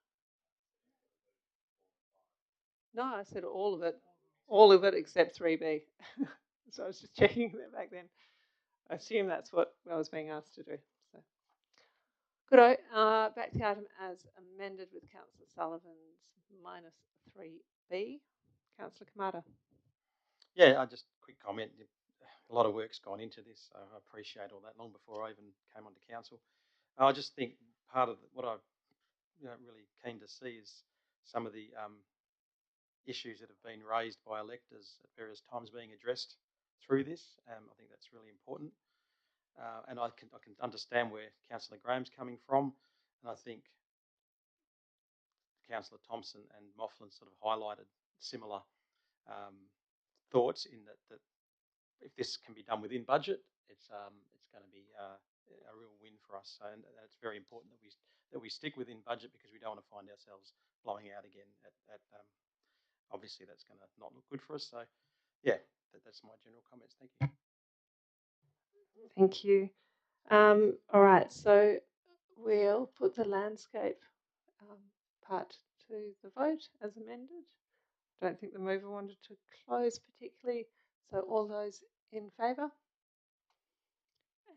No, I said all of it except 3B. So I was just checking that back then. I assume that's what I was being asked to do. So, good. Back to the item as amended with Councillor Sullivan's minus 3B. Councillor Kamada. Yeah, just a quick comment. A lot of work's gone into this, so I appreciate all that long before I even came onto council. I just think part of what I'm really keen to see is some of the issues that have been raised by electors at various times being addressed through this. I think that's really important. And I can understand where Councillor Graham's coming from, and I think Councillor Thompson and Mofflin sort of highlighted similar thoughts in that if this can be done within budget, it's going to be a real win for us. So, and it's very important that we stick within budget, because we don't want to find ourselves blowing out again. Obviously, that's going to not look good for us. So, yeah, that's my general comments. Thank you. Thank you. All right, so we'll put the landscape part to the vote as amended. I don't think the mover wanted to close particularly. So all those in favour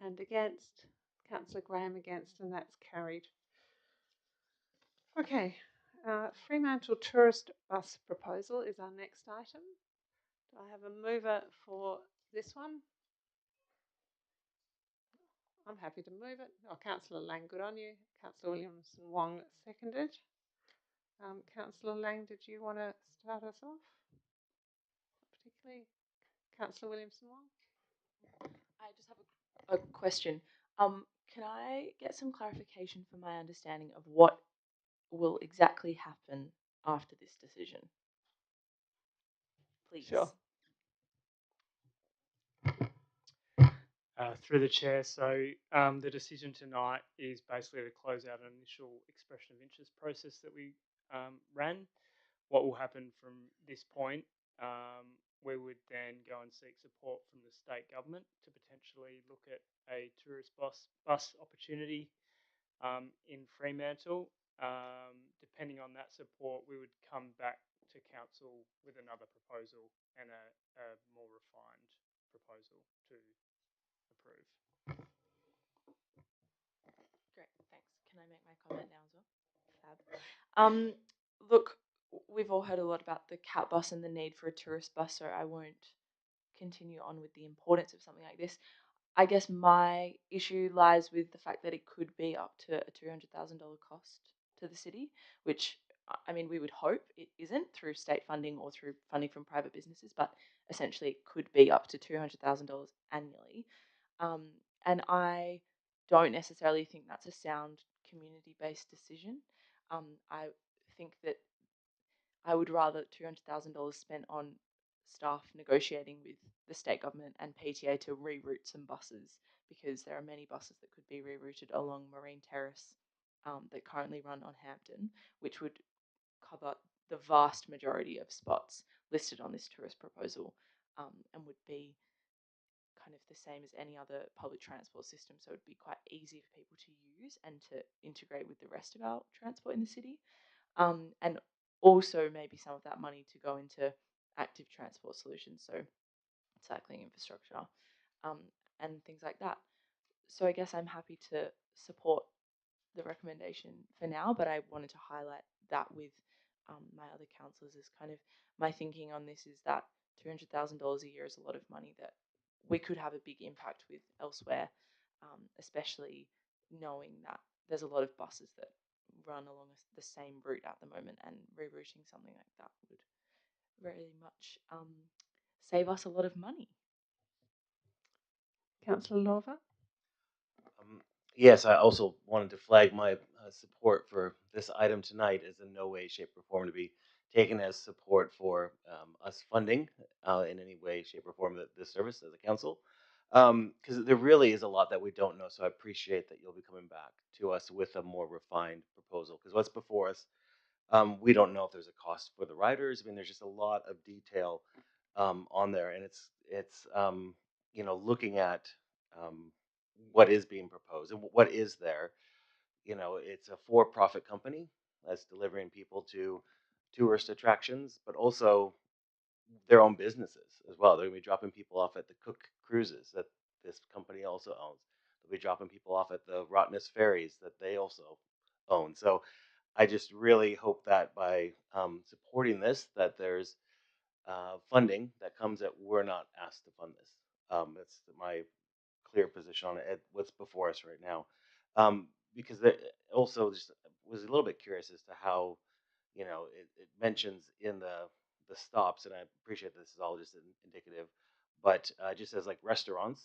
and against, Councillor Graham against, and that's carried. Okay, Fremantle tourist bus proposal is our next item. Do I have a mover for this one? I'm happy to move it. Oh, Councillor Lang, good on you. Councillor Williamson Wong seconded. Councillor Lang, did you want to start us off? Particularly Councillor Williamson Wong? I just have a question. Can I get some clarification for my understanding of what will exactly happen after this decision? Please. Sure. Through the chair, so the decision tonight is basically to close out an initial expression of interest process that we ran. What will happen from this point, we would then go and seek support from the state government to potentially look at a tourist bus opportunity in Fremantle. Depending on that support, we would come back to council with another proposal and a more refined proposal to approve. Great, thanks. Can I make my comment now as well? Fab. Look, we've all heard a lot about the cat bus and the need for a tourist bus, so I won't continue on with the importance of something like this. I guess my issue lies with the fact that it could be up to a $200,000 cost to the city, which, I mean, we would hope it isn't through state funding or through funding from private businesses, but essentially it could be up to $200,000 annually. And I don't necessarily think that's a sound community-based decision. I think that I would rather $200,000 spent on staff negotiating with the state government and PTA to reroute some buses, because there are many buses that could be rerouted along Marine Terrace that currently run on Hampton, which would cover the vast majority of spots listed on this tourist proposal, and would be kind of the same as any other public transport system, so it would be quite easy for people to use and to integrate with the rest of our transport in the city. And also maybe some of that money to go into active transport solutions, so cycling infrastructure and things like that. So I guess I'm happy to support the recommendation for now, but I wanted to highlight that with my other councillors as kind of my thinking on this is that $200,000 a year is a lot of money that we could have a big impact with elsewhere, especially knowing that there's a lot of buses that run along the same route at the moment, and rerouting something like that would very much save us a lot of money. Councillor Lorver? Yes, I also wanted to flag my support for this item tonight as in no way, shape, or form to be taken as support for us funding in any way, shape, or form this service as a council. Because there really is a lot that we don't know, so I appreciate that you'll be coming back to us with a more refined proposal. Because what's before us, we don't know if there's a cost for the riders. I mean, there's just a lot of detail on there, and it's you know, looking at what is being proposed and what is there. You know, it's a for-profit company that's delivering people to tourist attractions, but also their own businesses as well. They're going to be dropping people off at the Cook Cruises that this company also owns. They'll be dropping people off at the Rottnest Ferries that they also own. So I just really hope that by supporting this, that there's funding that comes that we're not asked to fund this. That's my clear position on it. What's before us right now, because also just was a little bit curious as to how, you know, it mentions in the stops, and I appreciate this is all just indicative, but just as like restaurants,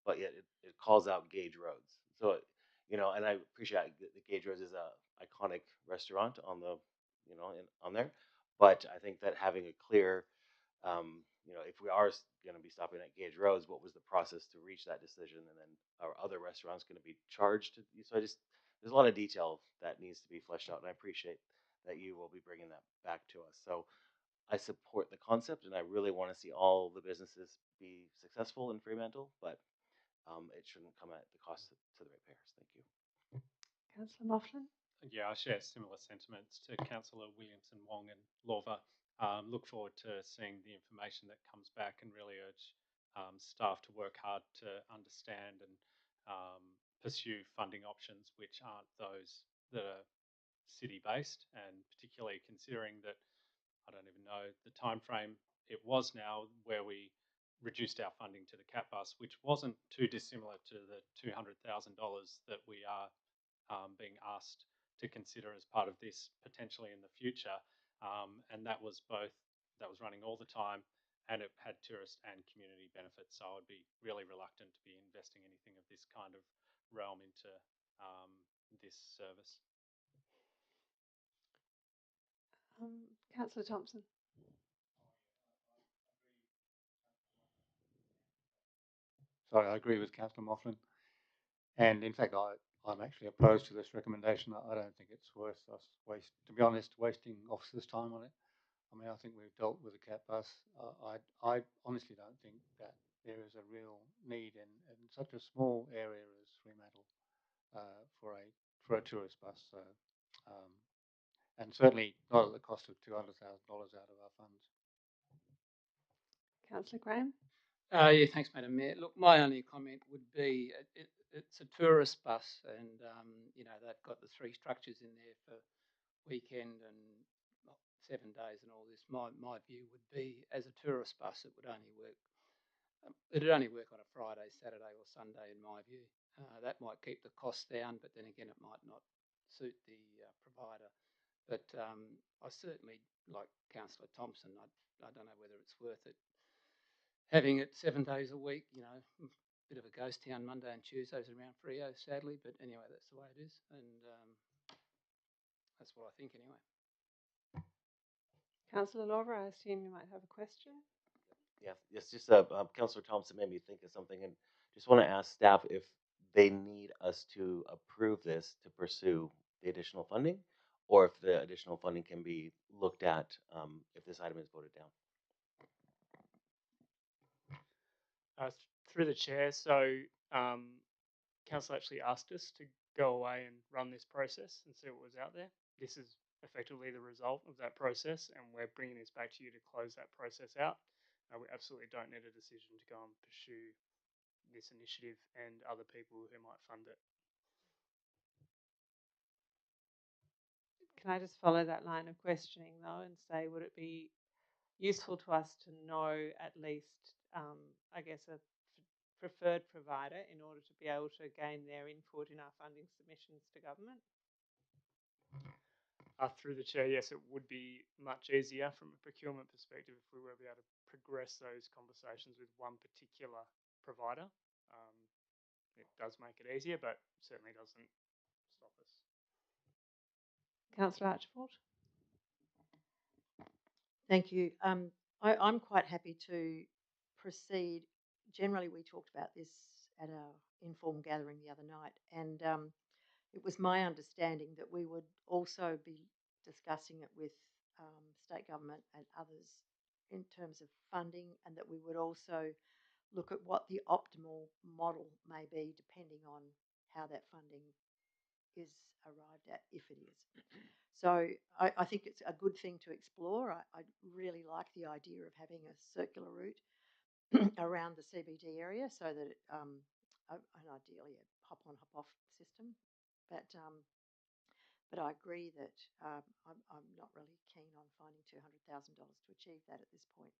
but yet it calls out Gage Roads. So you know, and I appreciate the Gage Roads is a iconic restaurant on the, you know, on there, but I think that having a clear you know, if we are going to be stopping at Gage Roads, what was the process to reach that decision, and then are other restaurants going to be charged? So there's a lot of detail that needs to be fleshed out, and I appreciate that you will be bringing that back to us. So I support the concept, and I really want to see all the businesses be successful in Fremantle, but it shouldn't come at the cost to the ratepayers. Thank you. Councillor Moughlin? Yeah, I share similar sentiments to Councillor Williamson Wong and Lorver. Look forward to seeing the information that comes back, and really urge staff to work hard to understand and pursue funding options which aren't those that are city based, and particularly considering that I don't even know the time frame it was now, where we reduced our funding to the CAT bus, which wasn't too dissimilar to the $200,000 that we are being asked to consider as part of this potentially in the future. And that was running all the time, and it had tourist and community benefits. So I would be really reluctant to be investing anything of this kind of realm into this service. Councillor Thompson. Sorry, I agree with Councillor Moughlin. And in fact, I'm actually opposed to this recommendation. I don't think it's worth us to be honest, wasting officers' time on it. I mean, I think we've dealt with the CAT bus. I honestly don't think that there is a real need in such a small area as Fremantle for a tourist bus. So, and certainly not at the cost of $200,000 out of our funds. Councillor Graham. Yeah, thanks, Madam Mayor. Look, my only comment would be it's a tourist bus, and they've got the 3 structures in there for weekend and 7 days and all this. My view would be, as a tourist bus, it would only work. It'd only work on a Friday, Saturday, or Sunday, in my view. That might keep the costs down, but then again, it might not suit the provider. But I certainly, like Councillor Thompson, I don't know whether it's worth it. Having it 7 days a week, bit of a ghost town Monday and Tuesdays around Freo, sadly. But anyway, that's the way it is, and that's what I think anyway. Councillor Lawver, I assume you might have a question. Yes, just Councillor Thompson made me think of something, and just want to ask staff if they need us to approve this to pursue the additional funding, or if the additional funding can be looked at if this item is voted down. Through the chair, so council actually asked us to go away and run this process and see what was out there. This is effectively the result of that process, and we're bringing this back to you to close that process out. We absolutely don't need a decision to go and pursue this initiative and other people who might fund it. Can I just follow that line of questioning though and say, would it be useful to us to know at least, I guess, a preferred provider in order to be able to gain their input in our funding submissions to government? Through the chair, yes, it would be much easier from a procurement perspective if we were able to progress those conversations with one particular provider. It does make it easier, but certainly doesn't stop us. Councillor Archibald. Thank you. I'm quite happy to proceed. Generally, we talked about this at our informal gathering the other night, and it was my understanding that we would also be discussing it with state government and others in terms of funding, and that we would also look at what the optimal model may be depending on how that funding is arrived at, if it is. So I think it's a good thing to explore. I really like the idea of having a circular route around the CBD area, so that and ideally a hop-on, hop-off system. But I agree that I'm not really keen on finding $200,000 to achieve that at this point.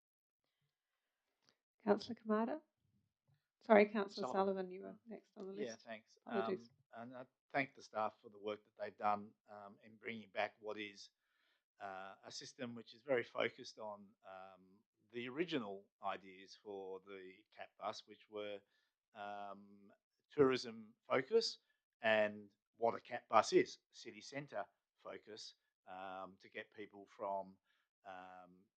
Councillor Kamada. Sorry, Councillor Sullivan, you were next on the list. Yeah, thanks. Apologies. And I thank the staff for the work that they've done in bringing back what is a system which is very focused on the original ideas for the CAT bus, which were tourism focus and what a CAT bus is, city centre focus, to get people from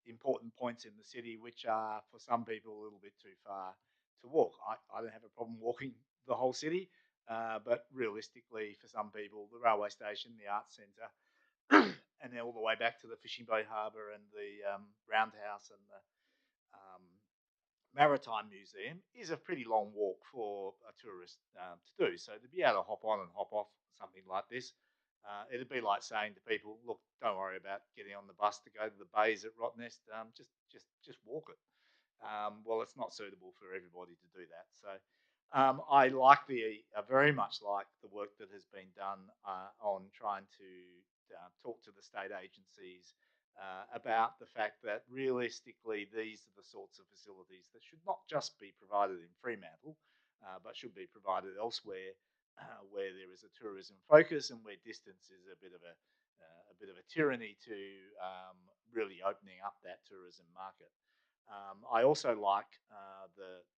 important points in the city, which are for some people a little bit too far to walk. I don't have a problem walking the whole city, but realistically for some people, the railway station, the arts centre, and then all the way back to the fishing boat harbour and the roundhouse and the Maritime Museum is a pretty long walk for a tourist to do. So to be able to hop on and hop off something like this, it'd be like saying to people, look, don't worry about getting on the bus to go to the bays at Rottnest, just walk it. Well, it's not suitable for everybody to do that. So I very much like the work that has been done on trying to talk to the state agencies about the fact that realistically these are the sorts of facilities that should not just be provided in Fremantle, but should be provided elsewhere where there is a tourism focus and where distance is a bit of a tyranny to really opening up that tourism market. I also like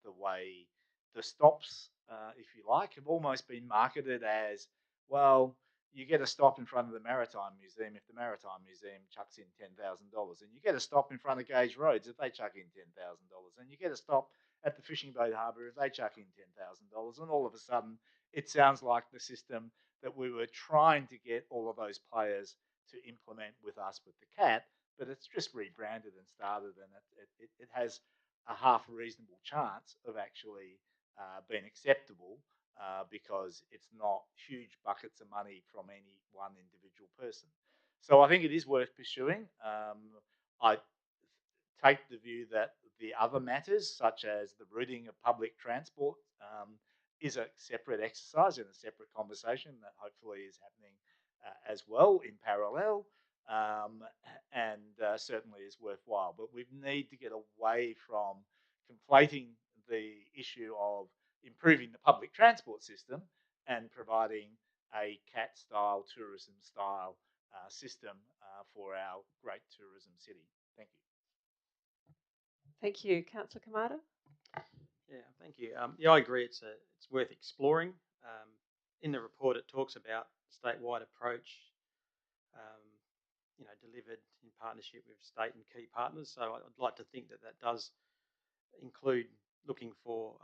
the way the stops, if you like, have almost been marketed as, well, you get a stop in front of the Maritime Museum if the Maritime Museum chucks in $10,000, and you get a stop in front of Gage Roads if they chuck in $10,000, and you get a stop at the Fishing Boat Harbour if they chuck in $10,000, and all of a sudden it sounds like the system that we were trying to get all of those players to implement with us with the CAT, but it's just rebranded and started, and it has a half reasonable chance of actually being acceptable because it's not huge buckets of money from any one individual person. So I think it is worth pursuing. I take the view that the other matters, such as the routing of public transport, is a separate exercise and a separate conversation that hopefully is happening as well in parallel, and certainly is worthwhile. But we need to get away from conflating the issue of improving the public transport system and providing a CAT-style, tourism-style system for our great tourism city. Thank you. Thank you. Councillor Kamada? Yeah, thank you. Yeah, I agree. It's worth exploring. In the report, it talks about statewide approach, delivered in partnership with state and key partners. So I'd like to think that does include looking for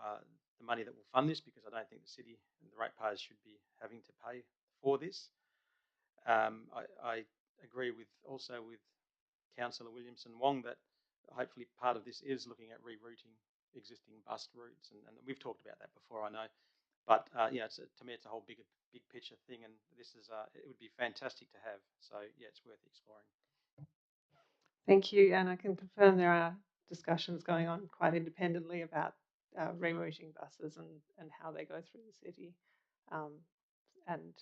the money that will fund this, because I don't think the city and the ratepayers should be having to pay for this. I agree with Councillor Williamson Wong that hopefully part of this is looking at rerouting existing bus routes, and we've talked about that before, I know. But to me, it's a whole big picture thing, and this is it would be fantastic to have. So yeah, it's worth exploring. Thank you, and I can confirm there are discussions going on quite independently about rerouting buses and how they go through the city, and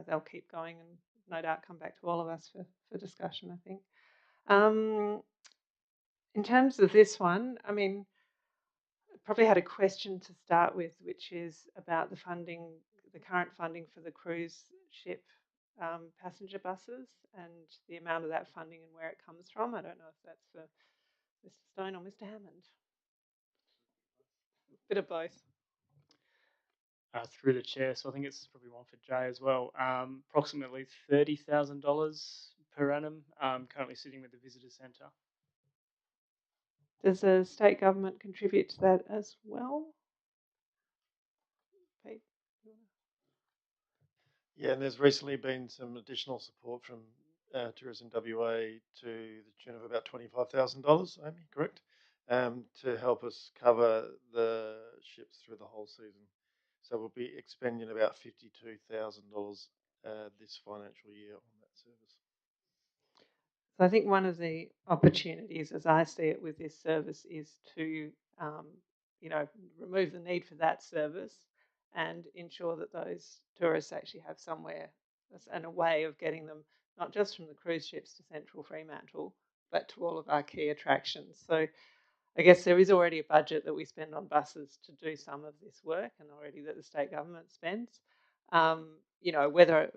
they'll keep going and no doubt come back to all of us for discussion, I think. In terms of this one, I mean, probably had a question to start with, which is about the funding, the current funding for the cruise ship passenger buses and the amount of that funding and where it comes from. I don't know if that's for Mr. Stone or Mr. Hammond. A bit of both. Through the chair, so I think it's probably one for Jay as well. Approximately $30,000 per annum, currently sitting with the visitor centre. Does the state government contribute to that as well? Pete? Yeah, and there's recently been some additional support from Tourism WA to the tune of about $25,000, Amy, correct? To help us cover the ships through the whole season. So we'll be expending about $52,000 this financial year on that service. So I think one of the opportunities, as I see it, with this service is to, remove the need for that service and ensure that those tourists actually have somewhere and a way of getting them, not just from the cruise ships to Central Fremantle, but to all of our key attractions. So I guess there is already a budget that we spend on buses to do some of this work, and already that the state government spends. Whether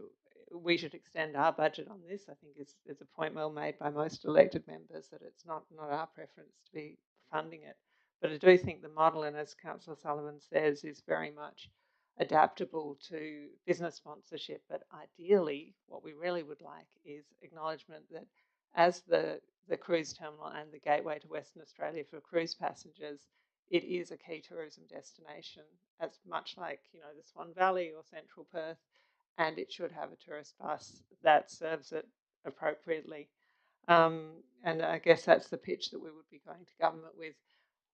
we should extend our budget on this, I think is a point well made by most elected members, that it's not our preference to be funding it. But I do think the model, and as Councillor Sullivan says, is very much adaptable to business sponsorship. But ideally, what we really would like is acknowledgement that as the cruise terminal and the gateway to Western Australia for cruise passengers, it is a key tourism destination, as much like the Swan Valley or Central Perth, and it should have a tourist bus that serves it appropriately. And I guess that's the pitch that we would be going to government with.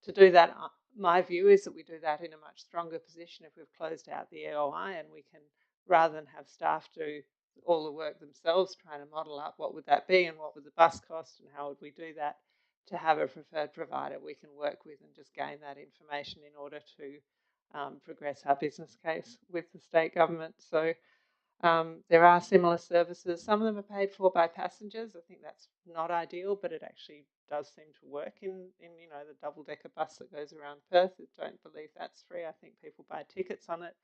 To do that, my view is that we do that in a much stronger position if we've closed out the EOI, and we can, rather than have staff do all the work themselves trying to model up what would that be and what would the bus cost and how would we do that, to have a preferred provider we can work with and just gain that information in order to progress our business case with the state government. So There are similar services. Some of them are paid for by passengers. I think that's not ideal, but it actually does seem to work in the double-decker bus that goes around Perth. I don't believe that's free. I think people buy tickets on it.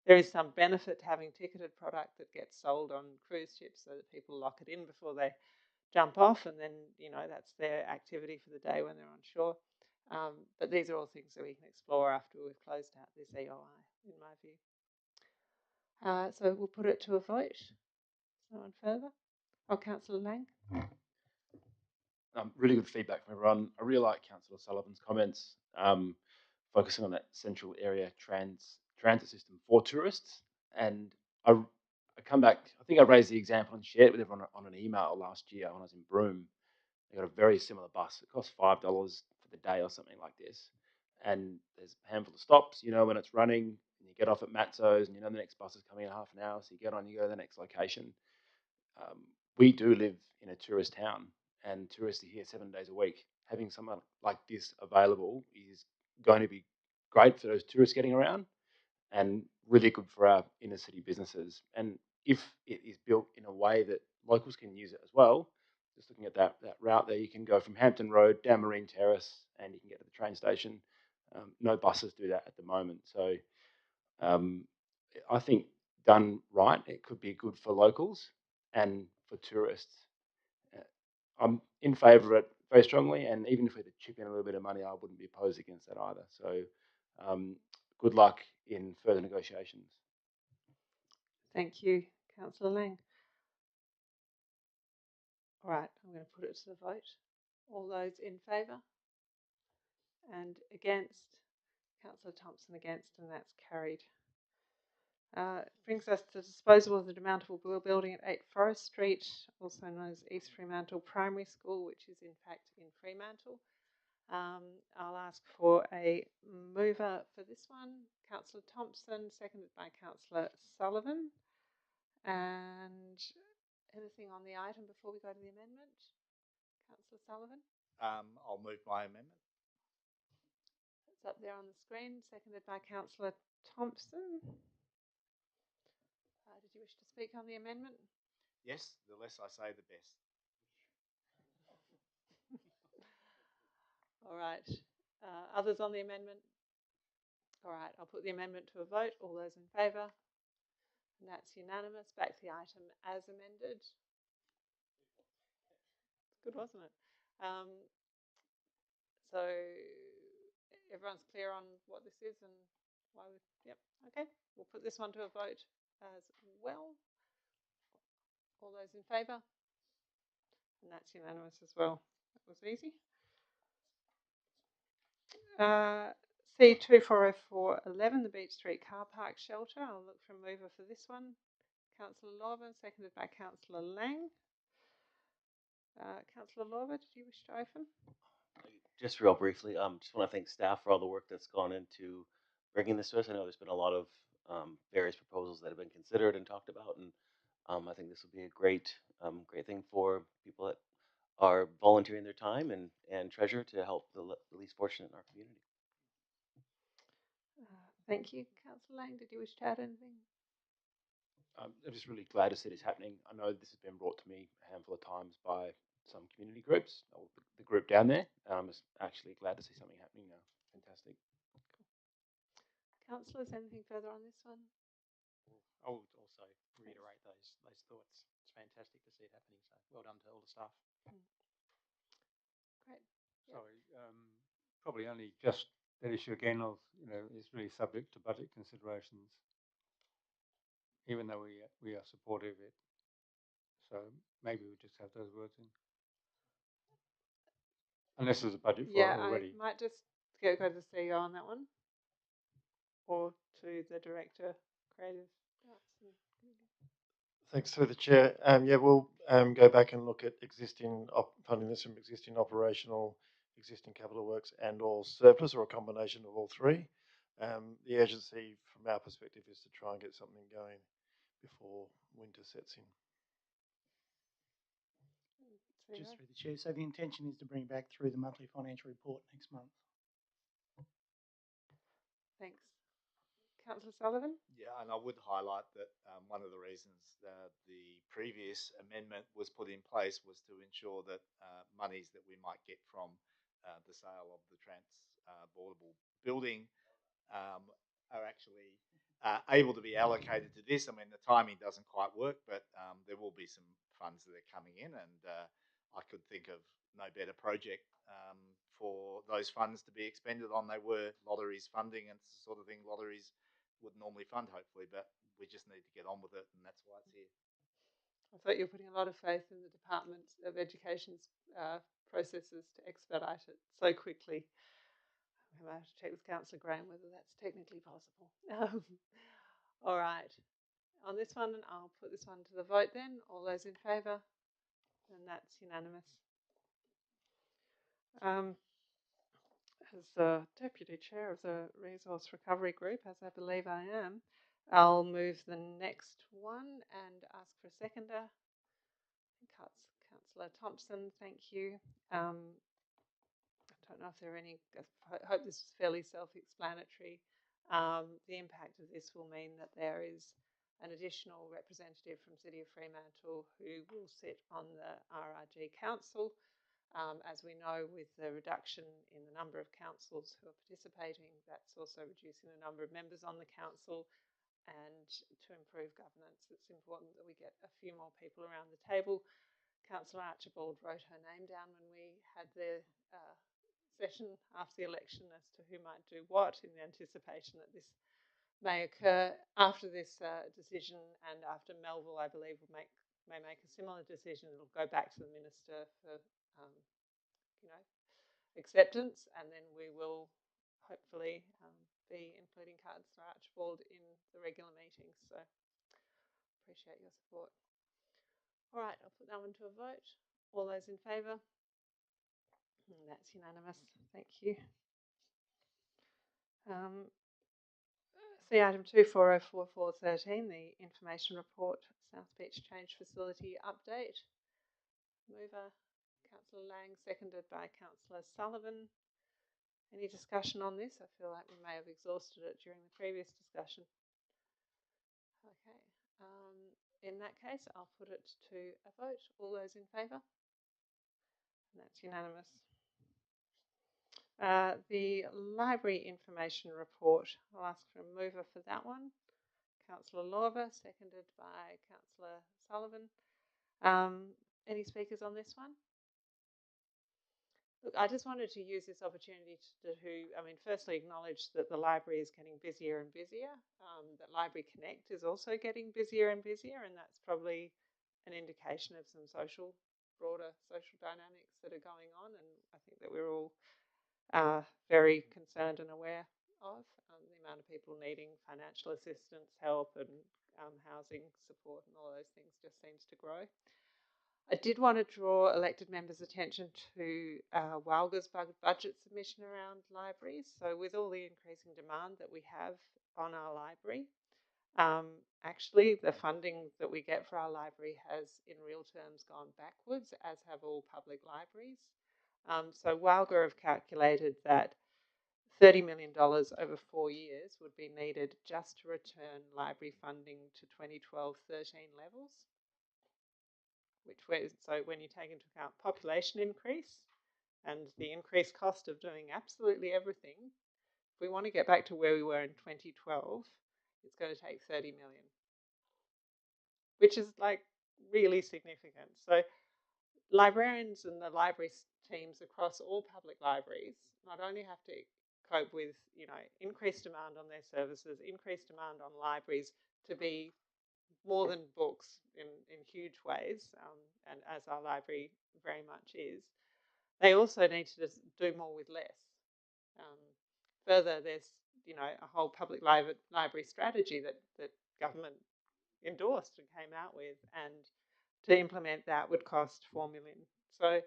There is some benefit to having ticketed product that gets sold on cruise ships so that people lock it in before they jump off, and then that's their activity for the day when they're on shore. But these are all things that we can explore after we've closed out this EOI, in my view. So we'll put it to a vote. No one further? Oh, Councillor Lang. Really good feedback from everyone. I really like Councillor Sullivan's comments, focusing on that central area transit system for tourists. And I come back, I think I raised the example and shared it with everyone on an email last year when I was in Broome. They got a very similar bus. It costs $5 for the day or something like this. And there's a handful of stops, when it's running, and you get off at Matzo's, and the next bus is coming in half an hour, so you get on, you go to the next location. We do live in a tourist town, and tourists are here 7 days a week. Having something like this available is going to be great for those tourists getting around and really good for our inner city businesses. And if it is built in a way that locals can use it as well, just looking at that route there, you can go from Hampton Road down Marine Terrace and you can get to the train station. No buses do that at the moment. So I think done right, it could be good for locals and for tourists. I'm in favour of it very strongly, and even if we had to chip in a little bit of money, I wouldn't be opposed against that either. So good luck in further negotiations. Thank you, Councillor Lang. All right, I'm going to put it to the vote. All those in favour? And against? Councillor Thompson against, and that's carried. Brings us to disposal of the demountable building at 8 Forest Street, also known as East Fremantle Primary School, which is in fact in Fremantle. I'll ask for a mover for this one. Councillor Thompson, seconded by Councillor Sullivan. And anything on the item before we go to the amendment? Councillor Sullivan? I'll move my amendment. It's up there on the screen, seconded by Councillor Thompson. Did you wish to speak on the amendment? Yes, the less I say, the best. All right. Others on the amendment? All right, I'll put the amendment to a vote. All those in favour? And that's unanimous. Back to the item as amended. Good, wasn't it? So everyone's clear on what this is and why we... Yep, okay. We'll put this one to a vote as well. All those in favour? And that's unanimous as well. That was easy. C240411, the Beach Street Car Park Shelter. I'll look for a mover for this one. Councillor Lorber, seconded by Councillor Lang. Councillor Lorber, did you wish to open? Just real briefly, just want to thank staff for all the work that's gone into bringing this to us. I know there's been a lot of various proposals that have been considered and talked about, and I think this will be a great thing for people that are volunteering their time and treasure to help the least fortunate in our community. Thank you. Councillor Lang, did you wish to add anything? I'm just really glad to see this happening. I know this has been brought to me a handful of times by some community groups, or the group down there. I'm just actually glad to see something happening now. Fantastic. Councillors, anything further on this one? I would also reiterate those thoughts. It's fantastic to see it happening. So well done to all the staff. Great. Sorry, probably only just that issue again of is really subject to budget considerations. Even though we are supportive of it, so maybe we just have those words in. Unless there's a budget for it already. I might just go to the CEO on that one, or to the Director, Creative Arts and Community. Thanks through the chair. Yeah, we'll go back and look at funding this from existing operational, existing capital works, and or surplus, or a combination of all three. The urgency from our perspective is to try and get something going before winter sets in. Just through the chair. So the intention is to bring back through the monthly financial report next month. Thanks. Councillor Sullivan? Yeah, and I would highlight that one of the reasons the previous amendment was put in place was to ensure that monies that we might get from the sale of the transportable building are actually able to be allocated to this. I mean, the timing doesn't quite work, but there will be some funds that are coming in, and I could think of no better project for those funds to be expended on. They were lotteries funding, and it's the sort of thing lotteries would normally fund, hopefully, but we just need to get on with it, and that's why it's here. I thought you were putting a lot of faith in the Department of Education's processes to expedite it so quickly. I have to check with Councillor Graham whether that's technically possible. All right. On this one, I'll put this one to the vote then. All those in favour? And that's unanimous. As the Deputy Chair of the Resource Recovery Group, as I believe I am, I'll move the next one and ask for a seconder. Councillor Thompson, thank you. I don't know if there are any, I hope this is fairly self-explanatory. The impact of this will mean that there is an additional representative from City of Fremantle who will sit on the RRG Council. As we know, with the reduction in the number of councils who are participating, that's also reducing the number of members on the council. And to improve governance, it's important that we get a few more people around the table. Councillor Archibald wrote her name down when we had the session after the election as to who might do what, in the anticipation that this may occur after this decision, and after Melville, I believe, may make a similar decision. It'll go back to the Minister for acceptance, and then we will hopefully be including Councillor Archibald in the regular meetings. So appreciate your support. All right, I'll put that one to a vote. All those in favour? And that's unanimous. Thank you. See item 2404.4.13, the information report, South Beach Change Facility update. Mover, Councillor Lang, seconded by Councillor Sullivan. Any discussion on this? I feel like we may have exhausted it during the previous discussion. Okay. In that case, I'll put it to a vote. All those in favour? And that's unanimous. The library information report, I'll ask for a mover for that one. Councillor Lorber, seconded by Councillor Sullivan. Any speakers on this one? Look, I just wanted to use this opportunity firstly acknowledge that the library is getting busier and busier, that Library Connect is also getting busier and busier, and that's probably an indication of some broader social dynamics that are going on, and I think that we're all very concerned and aware of the amount of people needing financial assistance, help, and housing support, and all those things just seems to grow. I did want to draw elected members' attention to WALGA's budget submission around libraries. So with all the increasing demand that we have on our library, actually the funding that we get for our library has in real terms gone backwards, as have all public libraries. So WALGA have calculated that $30 million over 4 years would be needed just to return library funding to 2012-13 levels. So when you take into account population increase and the increased cost of doing absolutely everything, if we want to get back to where we were in 2012, it's going to take 30 million, which is like really significant. So librarians and the library teams across all public libraries not only have to cope with, increased demand on their services, increased demand on libraries to be more than books in huge ways, and as our library very much is, they also need to just do more with less. Further, there's a whole public library strategy that government endorsed and came out with, and to implement that would cost $4 million. So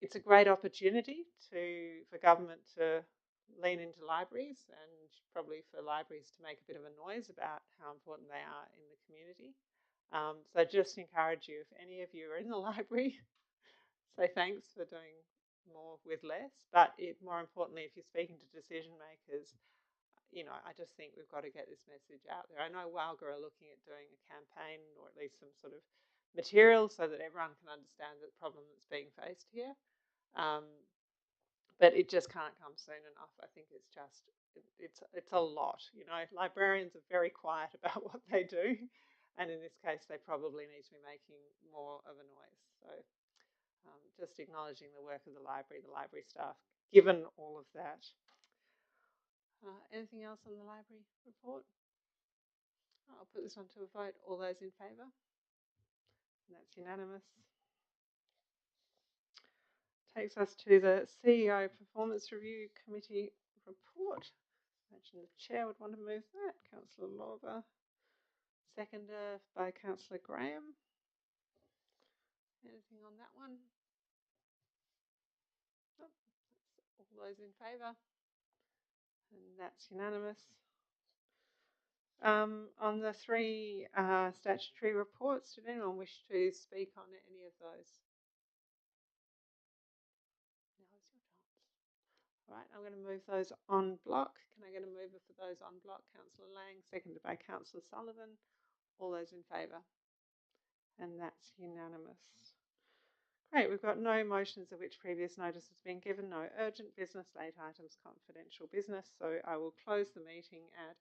it's a great opportunity for government to lean into libraries, and probably for libraries to make a bit of a noise about how important they are in the community. So just encourage you, if any of you are in the library, say thanks for doing more with less. But more importantly, if you're speaking to decision makers, I just think we've got to get this message out there. I know Walga are looking at doing a campaign or at least some sort of material so that everyone can understand the problem that's being faced here. But it just can't come soon enough. I think it's just, it's a lot. Librarians are very quiet about what they do. And in this case, they probably need to be making more of a noise. So just acknowledging the work of the library staff, given all of that. Anything else on the library report? I'll put this on to a vote. All those in favour? And that's unanimous. Takes us to the CEO Performance Review Committee report. I imagine the chair would want to move that. Councillor Lorber. Seconder by Councillor Graham. Anything on that one? Oh, all those in favour? And that's unanimous. On the 3 statutory reports, did anyone wish to speak on any of those? Now's your chance. All right, I'm going to move those on block. Can I get a mover for those on block? Councillor Lang, seconded by Councillor Sullivan. All those in favour? And that's unanimous. Great, we've got no motions of which previous notice has been given, no urgent business, late items, confidential business. So I will close the meeting at